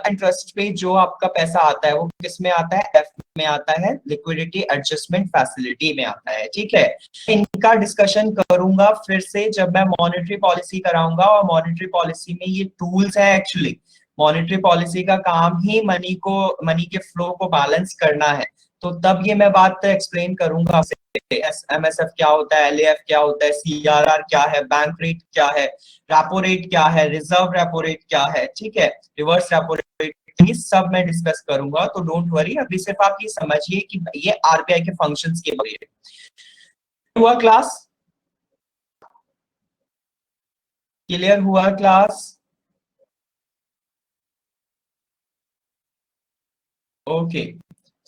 इंटरेस्ट पे जो आपका पैसा आता है वो किस में आता है, एफ में आता है, लिक्विडिटी एडजस्टमेंट फैसिलिटी में आता है, ठीक है। इनका डिस्कशन करूंगा फिर से जब मैं मॉनेटरी पॉलिसी कराऊंगा, और मॉनेटरी पॉलिसी में ये टूल्स है। एक्चुअली मॉनेटरी पॉलिसी का काम ही मनी के फ्लो को बैलेंस करना है, तो तब ये मैं बात एक्सप्लेन करूंगा, एमएसएफ क्या होता है, एलएएफ क्या होता है, सीआरआर क्या है, बैंक रेट क्या है, रेपो रेट क्या है, रिजर्व रेपो रेट क्या है, ठीक है, रिवर्स रेपो रेट, ये सब मैं डिस्कस करूंगा। तो डोंट वरी, अभी सिर्फ आप ये समझिए कि ये आरबीआई के फंक्शंस के बारे में हुआ। क्लास क्लियर हुआ? Class okay.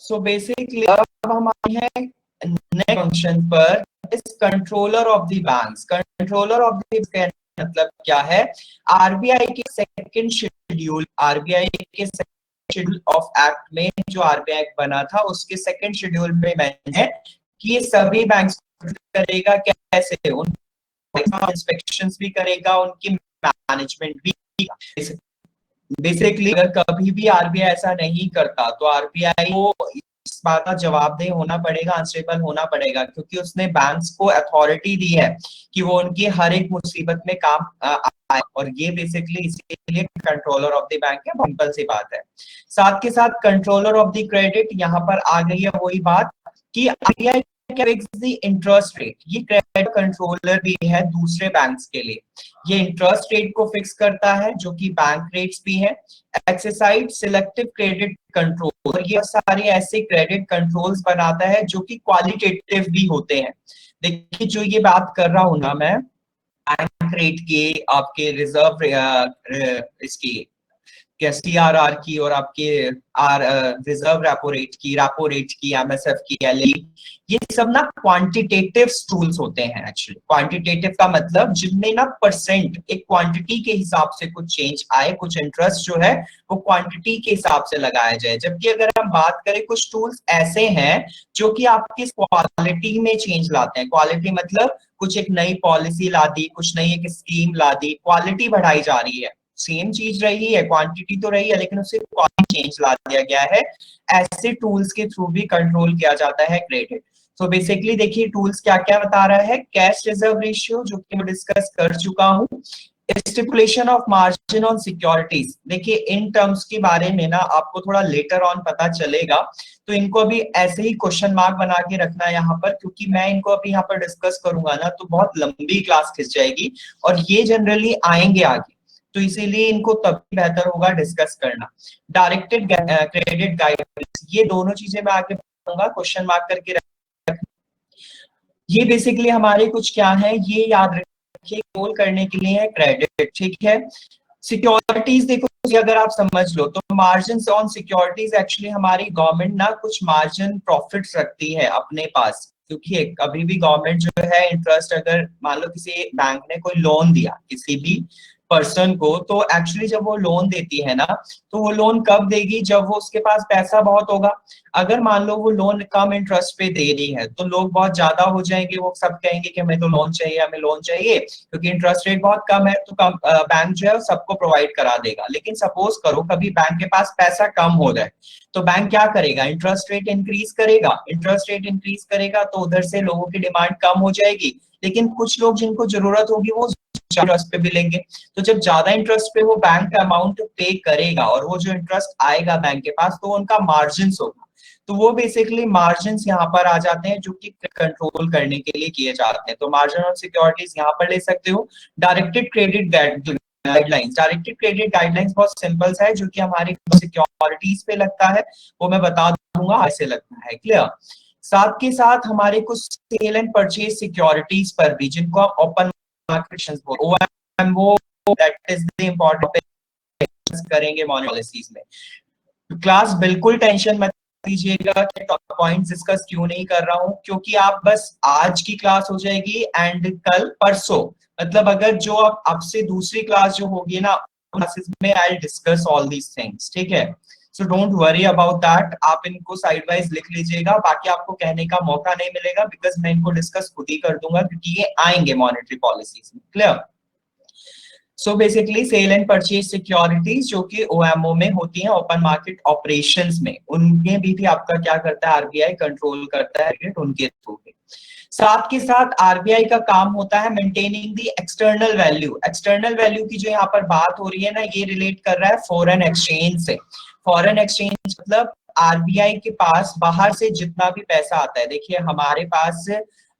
सो बेसिकली अब हम आए हैं नेक्स्ट फंक्शन पर, इस controller of the banks. Controller of the मतलब क्या है, आरबीआई के सेकंड शेड्यूल, आरबीआई के शेड्यूल ऑफ एक्ट में जो आरबीआई बना था उसके सेकंड शेड्यूल में मैंने है कि ये सभी बैंक्स करेगा, कैसे उन इंस्पेक्शंस भी करेगा, उनकी मैनेजमेंट भी। बेसिकली अगर कभी भी आरबीआई ऐसा नहीं करता तो आरबीआई को इस बात का जवाबदेह होना पड़ेगा, आंसरेबल होना पड़ेगा, क्योंकि उसने बैंक्स को अथॉरिटी दी है कि वो उनकी हर एक मुसीबत में काम आए, और ये बेसिकली इसीलिए कंट्रोलर ऑफ द बैंक है, सिंपल सी बात है। साथ के साथ कंट्रोलर ऑफ द क्रेडिट, यहाँ पर आ गई है वही बात कि आरबीआई इंटरेस्ट रेट, ये क्रेडिट कंट्रोलर भी है दूसरे बैंक्स के लिए, ये इंटरेस्ट रेट को फिक्स करता है जो कि बैंक रेट्स भी है। एक्सरसाइज सिलेक्टिव क्रेडिट कंट्रोल, और ये सारे ऐसे क्रेडिट कंट्रोल्स बनाता है जो कि क्वालिटेटिव भी होते हैं। देखिए जो ये बात कर रहा हूं ना मैं, बैंक रेट के, आपके रिजर्व इसकी सीआरआर की, और आपके रिजर्व रेपो रेट की, एमएसएफ की, एलई, ये सब ना क्वांटिटेटिव टूल्स होते हैं। एक्चुअली क्वांटिटेटिव का मतलब जिनमें ना परसेंट, एक क्वांटिटी के हिसाब से कुछ चेंज आए, कुछ इंटरेस्ट जो है वो क्वांटिटी के हिसाब से लगाया जाए। जबकि अगर हम बात करें, कुछ टूल्स ऐसे हैं जो कि आपकी क्वालिटी में चेंज लाते हैं। क्वालिटी मतलब कुछ एक नई पॉलिसी ला दी, कुछ नई एक स्कीम ला दी, क्वालिटी बढ़ाई जा रही है, सेम चीज रही है, क्वांटिटी तो रही है लेकिन उससे क्वालिटी चेंज ला दिया गया है। ऐसे टूल्स के थ्रू भी कंट्रोल किया जाता है क्रेडिट। तो बेसिकली देखिए टूल्स क्या क्या बता रहा है, कैश रिजर्व रेशियो जो कि मैं डिस्कस कर चुका हूँ, stipulation of margin on securities, देखिए इन टर्म्स के बारे में ना आपको थोड़ा लेटर ऑन पता चलेगा, तो इनको अभी ऐसे ही क्वेश्चन मार्क बना के रखना है यहाँ पर, क्योंकि मैं इनको अभी यहाँ पर डिस्कस करूंगा ना तो बहुत लंबी क्लास खिंच जाएगी और ये जनरली आएंगे आगे, तो इसीलिए इनको तभी बेहतर होगा डिस्कस करना। डायरेक्टेड क्रेडिट गाइडेंस, ये दोनों चीजें मैं आगे बताऊंगा, क्वेश्चन मार्क करके रख। ये बेसिकली हमारे कुछ क्या है, ये याद रखिए गोल करने के लिए है क्रेडिट, ठीक है। सिक्योरिटीज देखो, अगर आप समझ लो तो मार्जिन ऑन सिक्योरिटीज एक्चुअली हमारी गवर्नमेंट ना कुछ मार्जिन प्रॉफिट्स रखती है अपने पास, क्योंकि अभी भी गवर्नमेंट जो है इंटरेस्ट, अगर मान लो किसी बैंक ने कोई लोन दिया किसी भी पर्सन को, तो एक्चुअली जब वो लोन देती है ना, तो वो लोन कब देगी, जब वो उसके पास पैसा बहुत होगा। अगर मान लो वो लोन कम इंटरेस्ट पे दे रही है तो लोग बहुत ज्यादा हो जाएंगे, वो सब कहेंगे कि हमें तो लोन चाहिए, हमें लोन चाहिए, क्योंकि इंटरेस्ट रेट बहुत कम है, तो कम बैंक जो है सबको प्रोवाइड करा देगा। लेकिन सपोज करो कभी बैंक के पास पैसा कम हो जाए, तो बैंक क्या करेगा, इंटरेस्ट रेट इंक्रीज करेगा, इंटरेस्ट रेट इंक्रीज करेगा तो उधर से लोगों की डिमांड कम हो जाएगी, लेकिन कुछ लोग जिनको जरूरत होगी वो इंटरेस्ट पे भी लेंगे, तो जब ज्यादा इंटरेस्ट पे वो बैंक अमाउंट पे करेगा और वो जो इंटरेस्ट आएगा बैंक के पास, तो उनका मार्जिन होगा, तो वो बेसिकली मार्जिन यहाँ पर आ जाते हैं जो कि कंट्रोल करने के लिए किए जाते हैं। तो मार्जिन ऑन सिक्योरिटीज यहाँ पर ले सकते हो। Directed credit guidelines, directed credit guidelines बहुत सिंपल सा है, जो कि हमारी सिक्योरिटीज पे लगता है, वो मैं बता दूंगा ऐसे लगता है, क्लियर। साथ के साथ हमारे कुछ सेल एंड परचेज सिक्योरिटीज पर भी, जिनको हम ओपन मार्केट वो दैट इज द इम्पोर्टेंट करेंगे मॉनेटरी पॉलिसीज में। क्लास बिल्कुल टेंशन मत लीजिएगा कि पॉइंट्स डिस्कस क्यों नहीं कर रहा हूं, क्योंकि आप बस आज की क्लास हो जाएगी एंड कल परसों, मतलब अगर जो अब से दूसरी क्लास जो होगी ना क्लासेस में I discuss all these things, ठीक है। सो डोंट वरी अबाउट दैट, आप इनको साइड वाइज लिख लीजिएगा, बाकी आपको कहने का मौका नहीं मिलेगा बिकॉज मैं इनको डिस्कस खुद ही कर दूंगा, क्योंकि ये आएंगे मॉनेटरी पॉलिसीज में, clear. So basically sell and purchase securities जो कि ओएमओ में होती हैं, ओपन मार्केट ऑपरेशंस में, उनमें भी आपका क्या करता है, आरबीआई कंट्रोल करता है उनके थ्रू। साथ के साथ आरबीआई का काम होता है maintaining the external value. External value की जो यहाँ पर बात हो रही है ना, ये रिलेट कर रहा है फॉरेन एक्सचेंज से। फॉरेन एक्सचेंज मतलब आरबीआई के पास बाहर से जितना भी पैसा आता है, देखिए हमारे पास,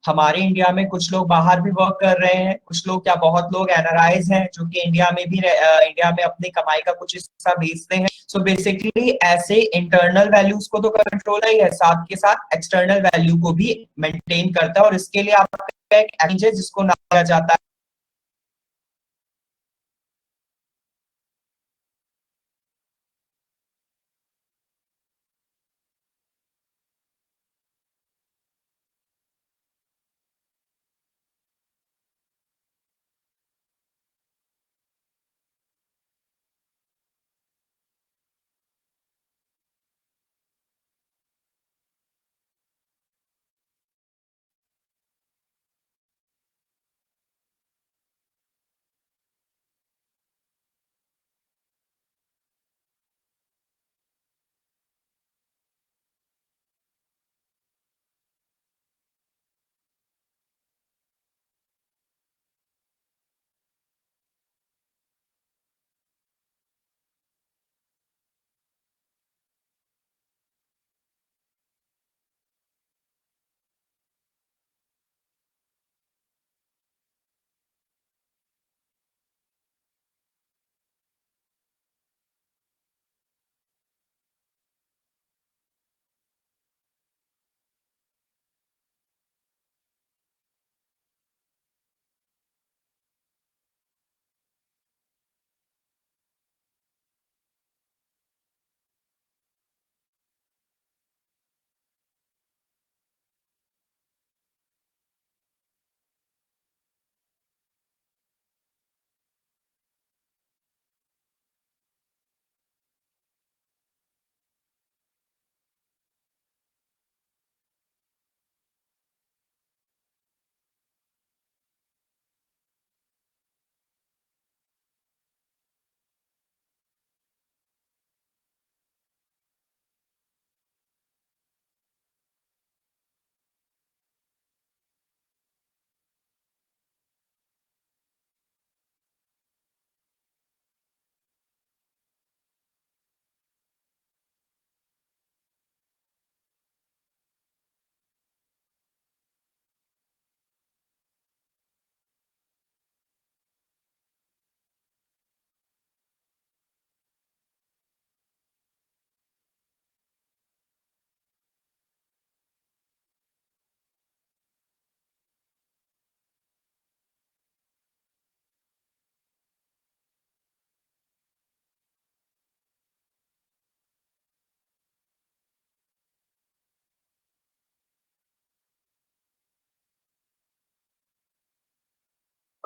हमारे इंडिया में कुछ लोग बाहर भी वर्क कर रहे हैं, कुछ लोग क्या, बहुत लोग एनआरआईज हैं जो कि इंडिया में भी इंडिया में अपनी कमाई का कुछ हिस्सा बेचते हैं। सो बेसिकली ऐसे इंटरनल वैल्यूज को तो कंट्रोल ही है, साथ के साथ एक्सटर्नल वैल्यू को भी मेंटेन करता है, और इसके लिए आपका एक एक्सचेंज है जिसको नाम दिया जाता है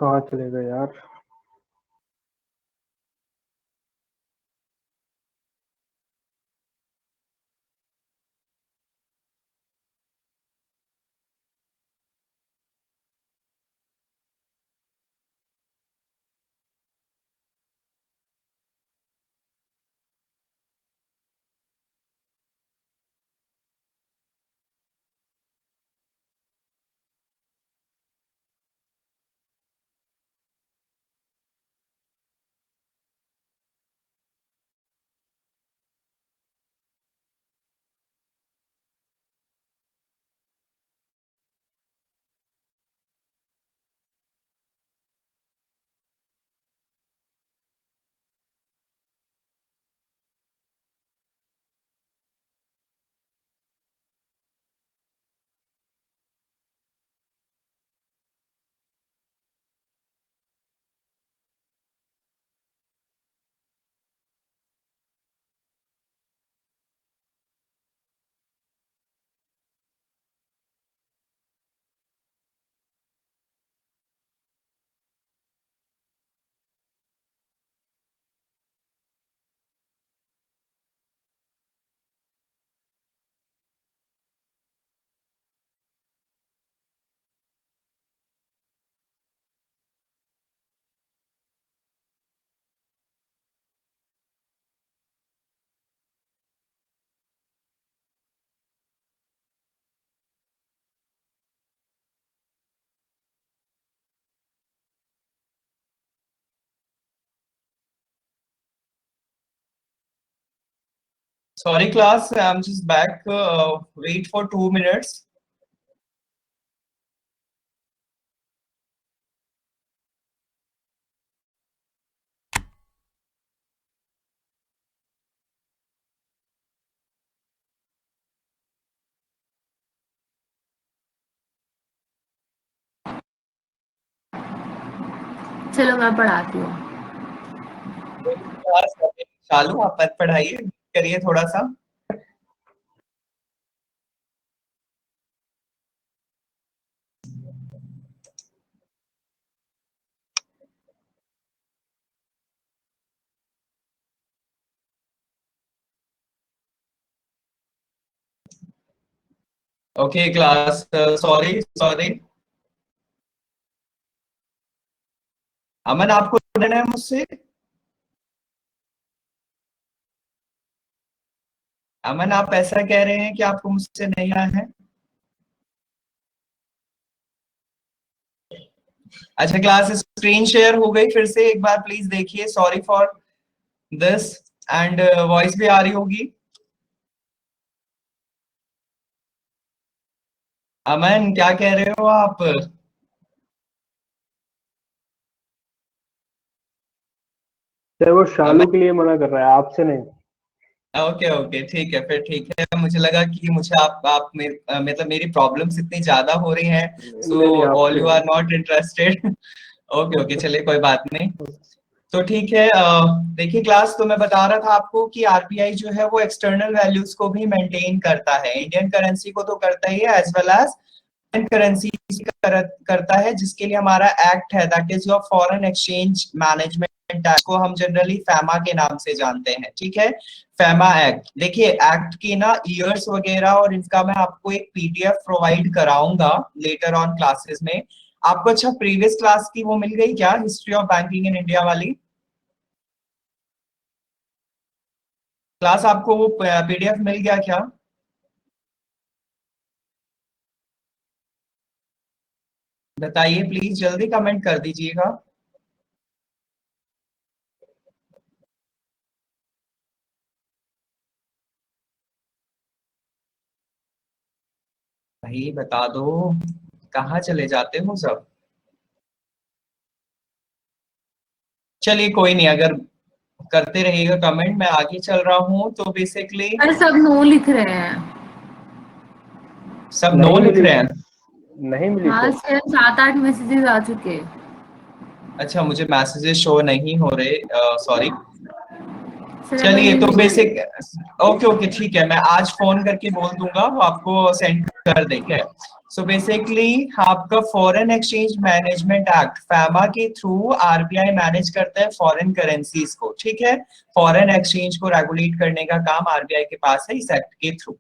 कहाँ चलेगा यार? Sorry class, I'm just back. Wait for 2 minutes. चलो मैं पढ़ाती हूँ। क्लास चालू, आप मत पढ़ाइए, करिए थोड़ा सा। Okay class, sorry sorry. Aman, आपको लेना है मुझसे? अमन, आप ऐसा कह रहे हैं कि आपको मुझसे नहीं आया है? अच्छा क्लास, स्क्रीन शेयर हो गई फिर से, एक बार प्लीज देखिए। Sorry for this. And voice भी आ रही होगी। अमन, क्या कह रहे हो आप? सर वो अमन, शालू के लिए मना कर रहा है, आपसे नहीं। ओके ओके, ठीक है फिर, ठीक है। मुझे लगा कि मुझे आप मतलब मेरी प्रॉब्लम्स इतनी ज्यादा हो रही हैं, सो नहीं नहीं, ऑल आपसे यू नहीं। Are not interested. Okay okay, चलिए कोई बात नहीं। तो ठीक है, देखिए क्लास, तो मैं बता रहा था आपको कि आरबीआई जो है वो एक्सटर्नल वैल्यूज को भी मेंटेन करता है। इंडियन करेंसी को तो करता ही है, एज वेल एज करेंसी करता है, जिसके लिए हमारा एक्ट है, that is your foreign exchange management act, को हम जनरली फैमा के नाम से जानते हैं। ठीक है, फैमा एक्ट। देखिए एक्ट की ना ईयर्स वगैरह और इनका मैं आपको एक पीडीएफ प्रोवाइड कराऊंगा लेटर ऑन क्लासेस में। आपको अच्छा प्रीवियस क्लास की वो मिल गई क्या, history of banking in India वाली क्लास? आपको वो पीडीएफ मिल गया क्या? बताइए प्लीज, जल्दी कमेंट कर दीजिएगा। भाई बता दो, कहाँ चले जाते हो सब? चलिए कोई नहीं, अगर करते रहिएगा कमेंट, मैं आगे चल रहा हूँ। तो बेसिकली अरे सब नो लिख रहे हैं। सब नो नहीं लिख मिली, रहे हैं। नहीं मिली हाँ, सर। 7-8 मैसेजेस आ चुके हैं। अच्छा, मुझे मैसेजेस शो नहीं हो रहे, सॉरी। सर चलिए नहीं तो मिली। बेसिक, ओके ओके ठीक है, मैं आज फोन करके बोल दूंगा, वो आपको सेंड कर देंगे। सो बेसिकली आपका फॉरेन एक्सचेंज मैनेजमेंट एक्ट फैमा के थ्रू आरबीआई मैनेज करता है फॉरेन करेंसीज को, ठीक है। फॉरेन एक्सचेंज को रेगुलेट करने का काम आरबीआई के पास है इस एक्ट के through.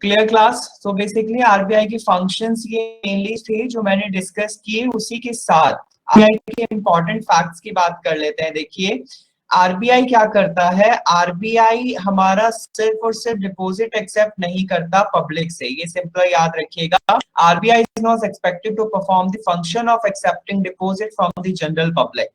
Clear class? So basically RBI की फंक्शंस ये मेनली थे जो मैंने डिस्कस किए। उसी के साथ आरबीआई के इंपॉर्टेंट फैक्ट्स की बात कर लेते हैं। देखिए आरबीआई क्या करता है, आरबीआई हमारा सिर्फ और सिर्फ डिपॉजिट एक्सेप्ट नहीं करता पब्लिक से, ये सिंपल याद रखिएगा। RBI is not expected to perform the function of accepting deposit from the general public.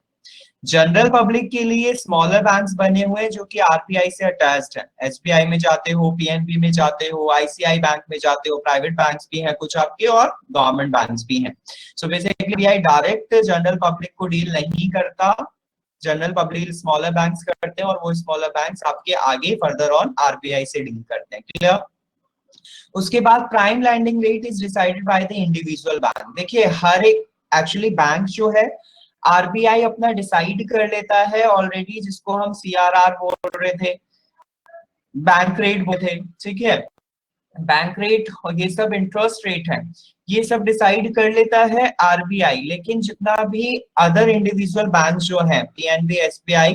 General public के लिए स्मॉलर बैंक्स बने हुए हैं जो कि आरबीआई से अटैच्ड है। एसबीआई में जाते हो, पीएनबी में जाते हो, आईसीआई बैंक में जाते हो, प्राइवेट बैंक्स भी हैं कुछ आपके और गवर्नमेंट बैंक्स भी हैं। So basically RBI direct general public को डील नहीं करता, जनरल पब्लिक स्मॉलर बैंक्स करते हैं और वो स्मॉलर बैंक्स आपके आगे फर्दर ऑन आरबीआई से डील करते हैं। क्लियर? उसके बाद prime landing rate is decided by the individual bank. देखिए हर एक एक्चुअली बैंक जो है आरबीआई अपना डिसाइड कर लेता है ऑलरेडी, जिसको हम सीआरआर बोल रहे थे, बैंक रेट बोल थे, ठीक है। बैंक रेट और ये सब इंटरेस्ट रेट है, ये सब डिसाइड कर लेता है आरबीआई। लेकिन जितना भी अदर इंडिविजुअल बैंक जो है पीएनबी, एसबीआई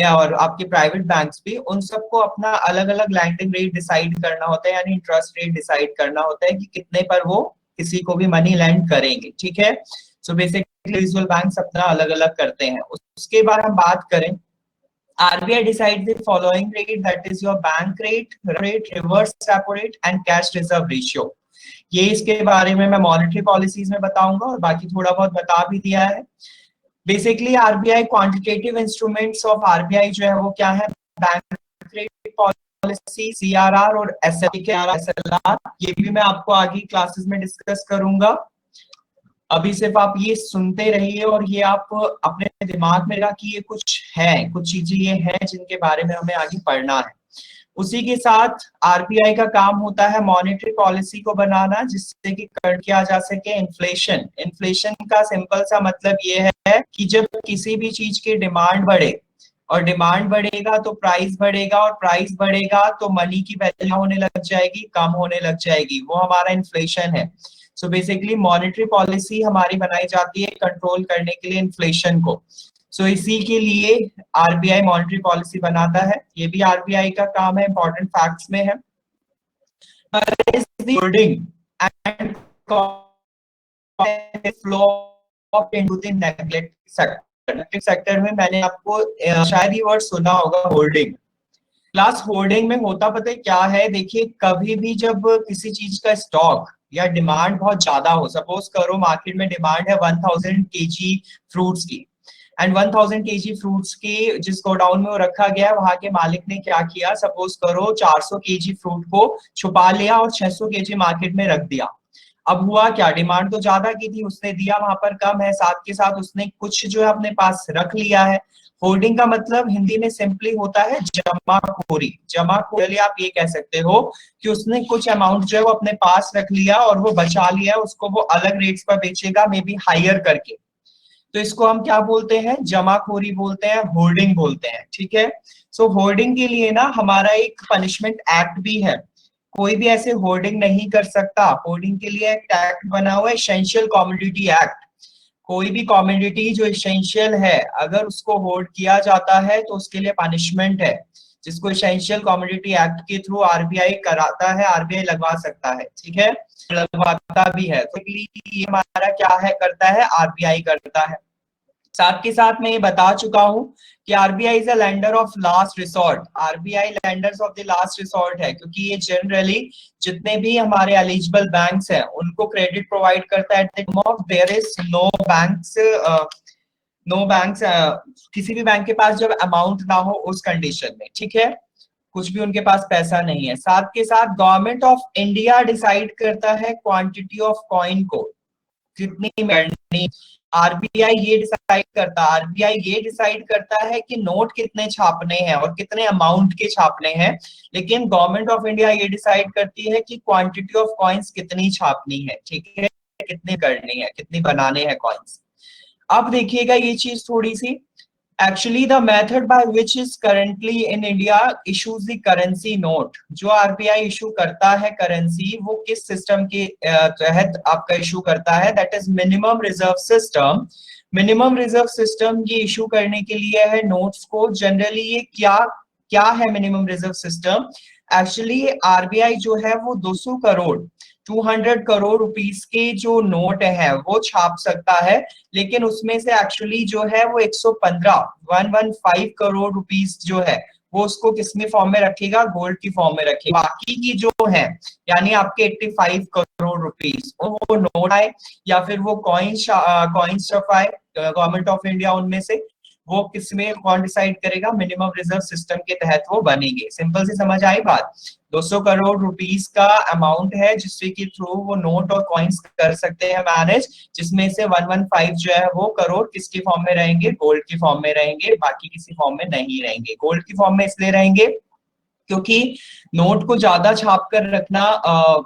और आपके प्राइवेट बैंक्स भी, उन सबको अपना अलग अलग लैंडिंग रेट डिसाइड करना होता है, यानी इंटरेस्ट रेट डिसाइड करना होता है कि कितने पर वो किसी को भी मनी लैंड करेंगे, ठीक है। सो बेसिकली इंडिविजुअल बैंक्स अपना अलग अलग करते हैं। उसके बाद हम बात करें, RBI decides the following rate, that is your bank rate, reverse repo rate and cash reserve ratio. ये इसके बारे में मैं मॉनेटरी पॉलिसीज में बताऊंगा और बाकी थोड़ा बहुत बता भी दिया है। Basically RBI quantitative instruments of RBI जो है वो क्या है, बैंक रेट पॉलिसी, सीआरआर और एसएलआर। ये भी मैं आपको आगे क्लासेस में डिस्कस करूंगा। अभी सिर्फ आप ये सुनते रहिए और ये आप अपने दिमाग में रखा कि ये कुछ है, कुछ चीजें ये हैं जिनके बारे में हमें आगे पढ़ना है। उसी के साथ आरबीआई का काम होता है मॉनेटरी पॉलिसी को बनाना, जिससे कि कर किया जा सके इन्फ्लेशन। इन्फ्लेशन का सिंपल सा मतलब ये है कि जब किसी भी चीज की डिमांड बढ़े और डिमांड बढ़ेगा तो प्राइस बढ़ेगा और प्राइस बढ़ेगा तो मनी की वैल्यू होने लग जाएगी, कम होने लग जाएगी, वो हमारा इन्फ्लेशन है। सो बेसिकली मॉनेटरी पॉलिसी हमारी बनाई जाती है कंट्रोल करने के लिए इन्फ्लेशन को। सो इसी के लिए आरबीआई मॉनेटरी पॉलिसी बनाता है, ये भी आरबीआई का काम है, इंपॉर्टेंट फैक्ट्स में है। Holding and flow of into the neglect sector. Neglect sector में मैंने आपको शायद ये वर्ड सुना होगा, होल्डिंग। क्लास होल्डिंग में होता पता है क्या है, देखिए कभी भी जब किसी चीज का स्टॉक या डिमांड बहुत ज्यादा हो, सपोज करो मार्केट में डिमांड है 1000 केजी फ्रूट्स की, एंड 1000 केजी फ्रूट्स की जिस गोडाउन में वो रखा गया है वहां के मालिक ने क्या किया, सपोज करो 400 केजी फ्रूट को छुपा लिया और 600 केजी मार्केट में रख दिया। अब हुआ क्या, डिमांड तो ज्यादा की थी, उसने दिया वहां पर कम है, साथ के साथ उसने कुछ जो है अपने पास रख लिया है। होल्डिंग का मतलब हिंदी में सिंपली होता है जमाखोरी। जमाखोरी आप ये कह सकते हो कि उसने कुछ अमाउंट जो है वो अपने पास रख लिया और वो बचा लिया, उसको वो अलग रेट्स पर बेचेगा, मे बी हायर करके। तो इसको हम क्या बोलते हैं, जमाखोरी बोलते हैं, होल्डिंग बोलते हैं, ठीक है। सो होल्डिंग के लिए ना हमारा एक पनिशमेंट एक्ट भी है, कोई भी ऐसे होल्डिंग नहीं कर सकता। होल्डिंग के लिए एक एक्ट बना हुआ है, एसेंशियल कमोडिटी एक्ट। कोई भी कमोडिटी जो एसेंशियल है अगर उसको होल्ड किया जाता है तो उसके लिए पनिशमेंट है, जिसको एसेंशियल कमोडिटी एक्ट के थ्रू आरबीआई कराता है, आरबीआई लगवा सकता है, ठीक है, लगवाता भी है। तो ये हमारा क्या है, करता है आरबीआई करता है। साथ के साथ मैं ये बता चुका हूं कि RBI is a lender of last resort. RBI lenders of the last resort है, क्योंकि ये जनरली जितने भी हमारे एलिजिबल बैंक्स हैं उनको क्रेडिट प्रोवाइड करता है। देयर इज नो बैंक्स किसी भी बैंक के पास जब अमाउंट ना हो उस कंडीशन में, ठीक है, कुछ भी उनके पास पैसा नहीं है। साथ के साथ गवर्नमेंट ऑफ इंडिया डिसाइड करता है क्वांटिटी ऑफ कॉइन को कितनी करनी। आरबीआई ये डिसाइड करता है कि नोट कितने छापने हैं और कितने अमाउंट के छापने हैं, लेकिन गवर्नमेंट ऑफ इंडिया ये डिसाइड करती है कि क्वांटिटी ऑफ कॉइन्स कितनी छापनी है, ठीक है, कितनी करनी है, कितनी बनाने हैं कॉइन्स। अब देखिएगा ये चीज थोड़ी सी Actually, the method by which is currently in India issues the currency note. जो RBI इशू करता है करेंसी, वो किस सिस्टम के तहत आपका इशू करता है? That is minimum reserve system. Minimum reserve system ये इशू करने के लिए है नोट्स को. जनरली ये क्या है minimum reserve system? Actually RBI जो है वो 200 करोड़ 200 करोड़ रुपीस के जो नोट है वो छाप सकता है, लेकिन उसमें से एक्चुअली जो है वो 115 करोड़ रुपीस जो है वो उसको किसमें फॉर्म में रखेगा? गोल्ड की फॉर्म में रखेगा. बाकी की जो है यानी आपके 85 करोड़ रुपीस वो नोट आए या फिर वो कॉइन्स छपाए गवर्नमेंट ऑफ इंडिया, उनमें से वो किसमें कौन डिसाइड करेगा? मिनिमम रिजर्व सिस्टम के तहत वो बनेंगे. सिंपल सी समझ आई बात. 200 करोड़ रुपीस का अमाउंट है जिससे कि थ्रू वो नोट और कॉइन्स कर सकते हैं मैनेज, जिसमें से 115 जो है वो करोड़ किसकी फॉर्म में रहेंगे? गोल्ड की फॉर्म में रहेंगे, बाकी किसी फॉर्म में नहीं रहेंगे. गोल्ड की फॉर्म में इसलिए रहेंगे क्योंकि नोट को ज्यादा छाप कर रखना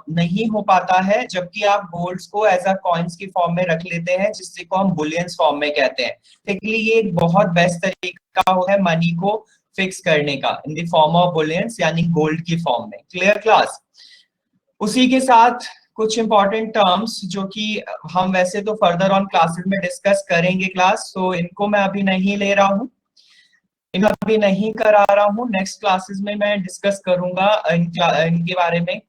नहीं हो पाता है, जबकि आप गोल्ड्स को एज अ कॉइन्स की फॉर्म में रख लेते हैं, जिससे को हम बुलियंस फॉर्म में कहते हैं. इसलिए ये एक बहुत बेस्ट तरीका है मनी को फिक्स करने का in the form of bullions, यानी गोल्ड की फॉर्म में. Clear class? उसी के साथ कुछ इंपॉर्टेंट टर्म्स जो कि हम वैसे तो फर्दर ऑन क्लासेस में डिस्कस करेंगे क्लास, तो इनको मैं अभी नहीं ले रहा हूँ, इनको अभी नहीं करा रहा हूँ. नेक्स्ट क्लासेस में मैं डिस्कस करूंगा इनके बारे में,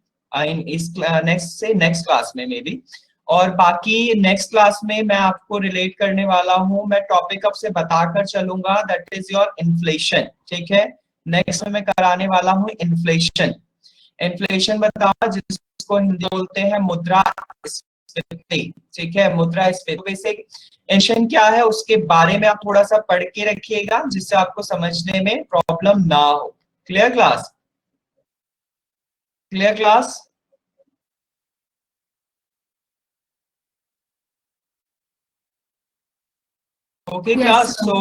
इस नेक्स्ट क्लास में मे बी. और बाकी नेक्स्ट क्लास में मैं आपको रिलेट करने वाला हूँ, मैं टॉपिक अब से बताकर चलूंगा, दैट इज योर इन्फ्लेशन. ठीक है, नेक्स्ट में मैं कराने वाला हूँ इन्फ्लेशन. इन्फ्लेशन बताओ, जिसको हिंदी बोलते हैं मुद्रास्फीति. ठीक है, मुद्रास्फीति. बेसिक इन्फ्लेशन क्या है उसके बारे में आप थोड़ा सा पढ़ के रखिएगा, जिससे आपको समझने में प्रॉब्लम ना हो. Clear class? Clear class? Okay class. So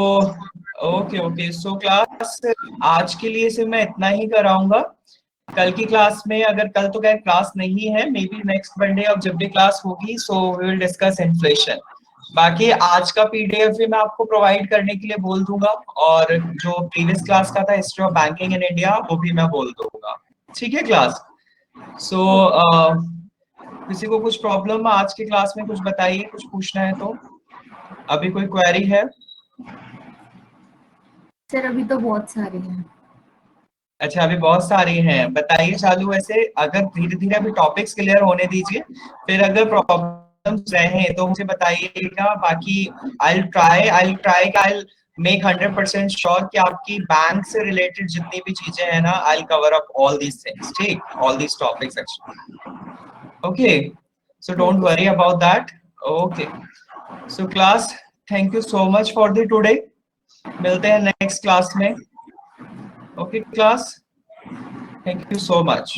okay so class आज के लिए सिर्फ मैं इतना ही कराऊंगा. कल की क्लास में, अगर कल तो क्या क्लास नहीं है, मे बी नेक्स्ट मंडे अब जब भी क्लास होगी, so we will discuss inflation. बाकी आज का पीडीएफ भी मैं आपको प्रोवाइड करने के लिए बोल दूंगा, और जो प्रीवियस क्लास का था history of banking in India वो भी मैं बोल दूंगा. ठीक है क्लास? सो किसी को कुछ प्रॉब्लम आज के क्लास में कुछ बताइए, कुछ पूछना है तो. अभी कोई क्वेरी है? सर अभी तो बहुत सारे हैं. अच्छा, अभी बहुत सारी हैं. बताइए चालू. वैसे अगर धीरे धीरे अभी टॉपिक्स क्लियर होने दीजिए, फिर अगर प्रॉब्लम्स रहे तो मुझे बताइएगा. बाकी आई ट्राई मेक 100% श्योर कि आपकी बैंक से रिलेटेड जितनी भी चीजें हैं ना, I cover up all these things. ठीक, all these topics actually. Okay, so don't worry about that. Okay, so class, thank you so much for the today. मिलते हैं नेक्स्ट क्लास में. Okay class, thank you so much.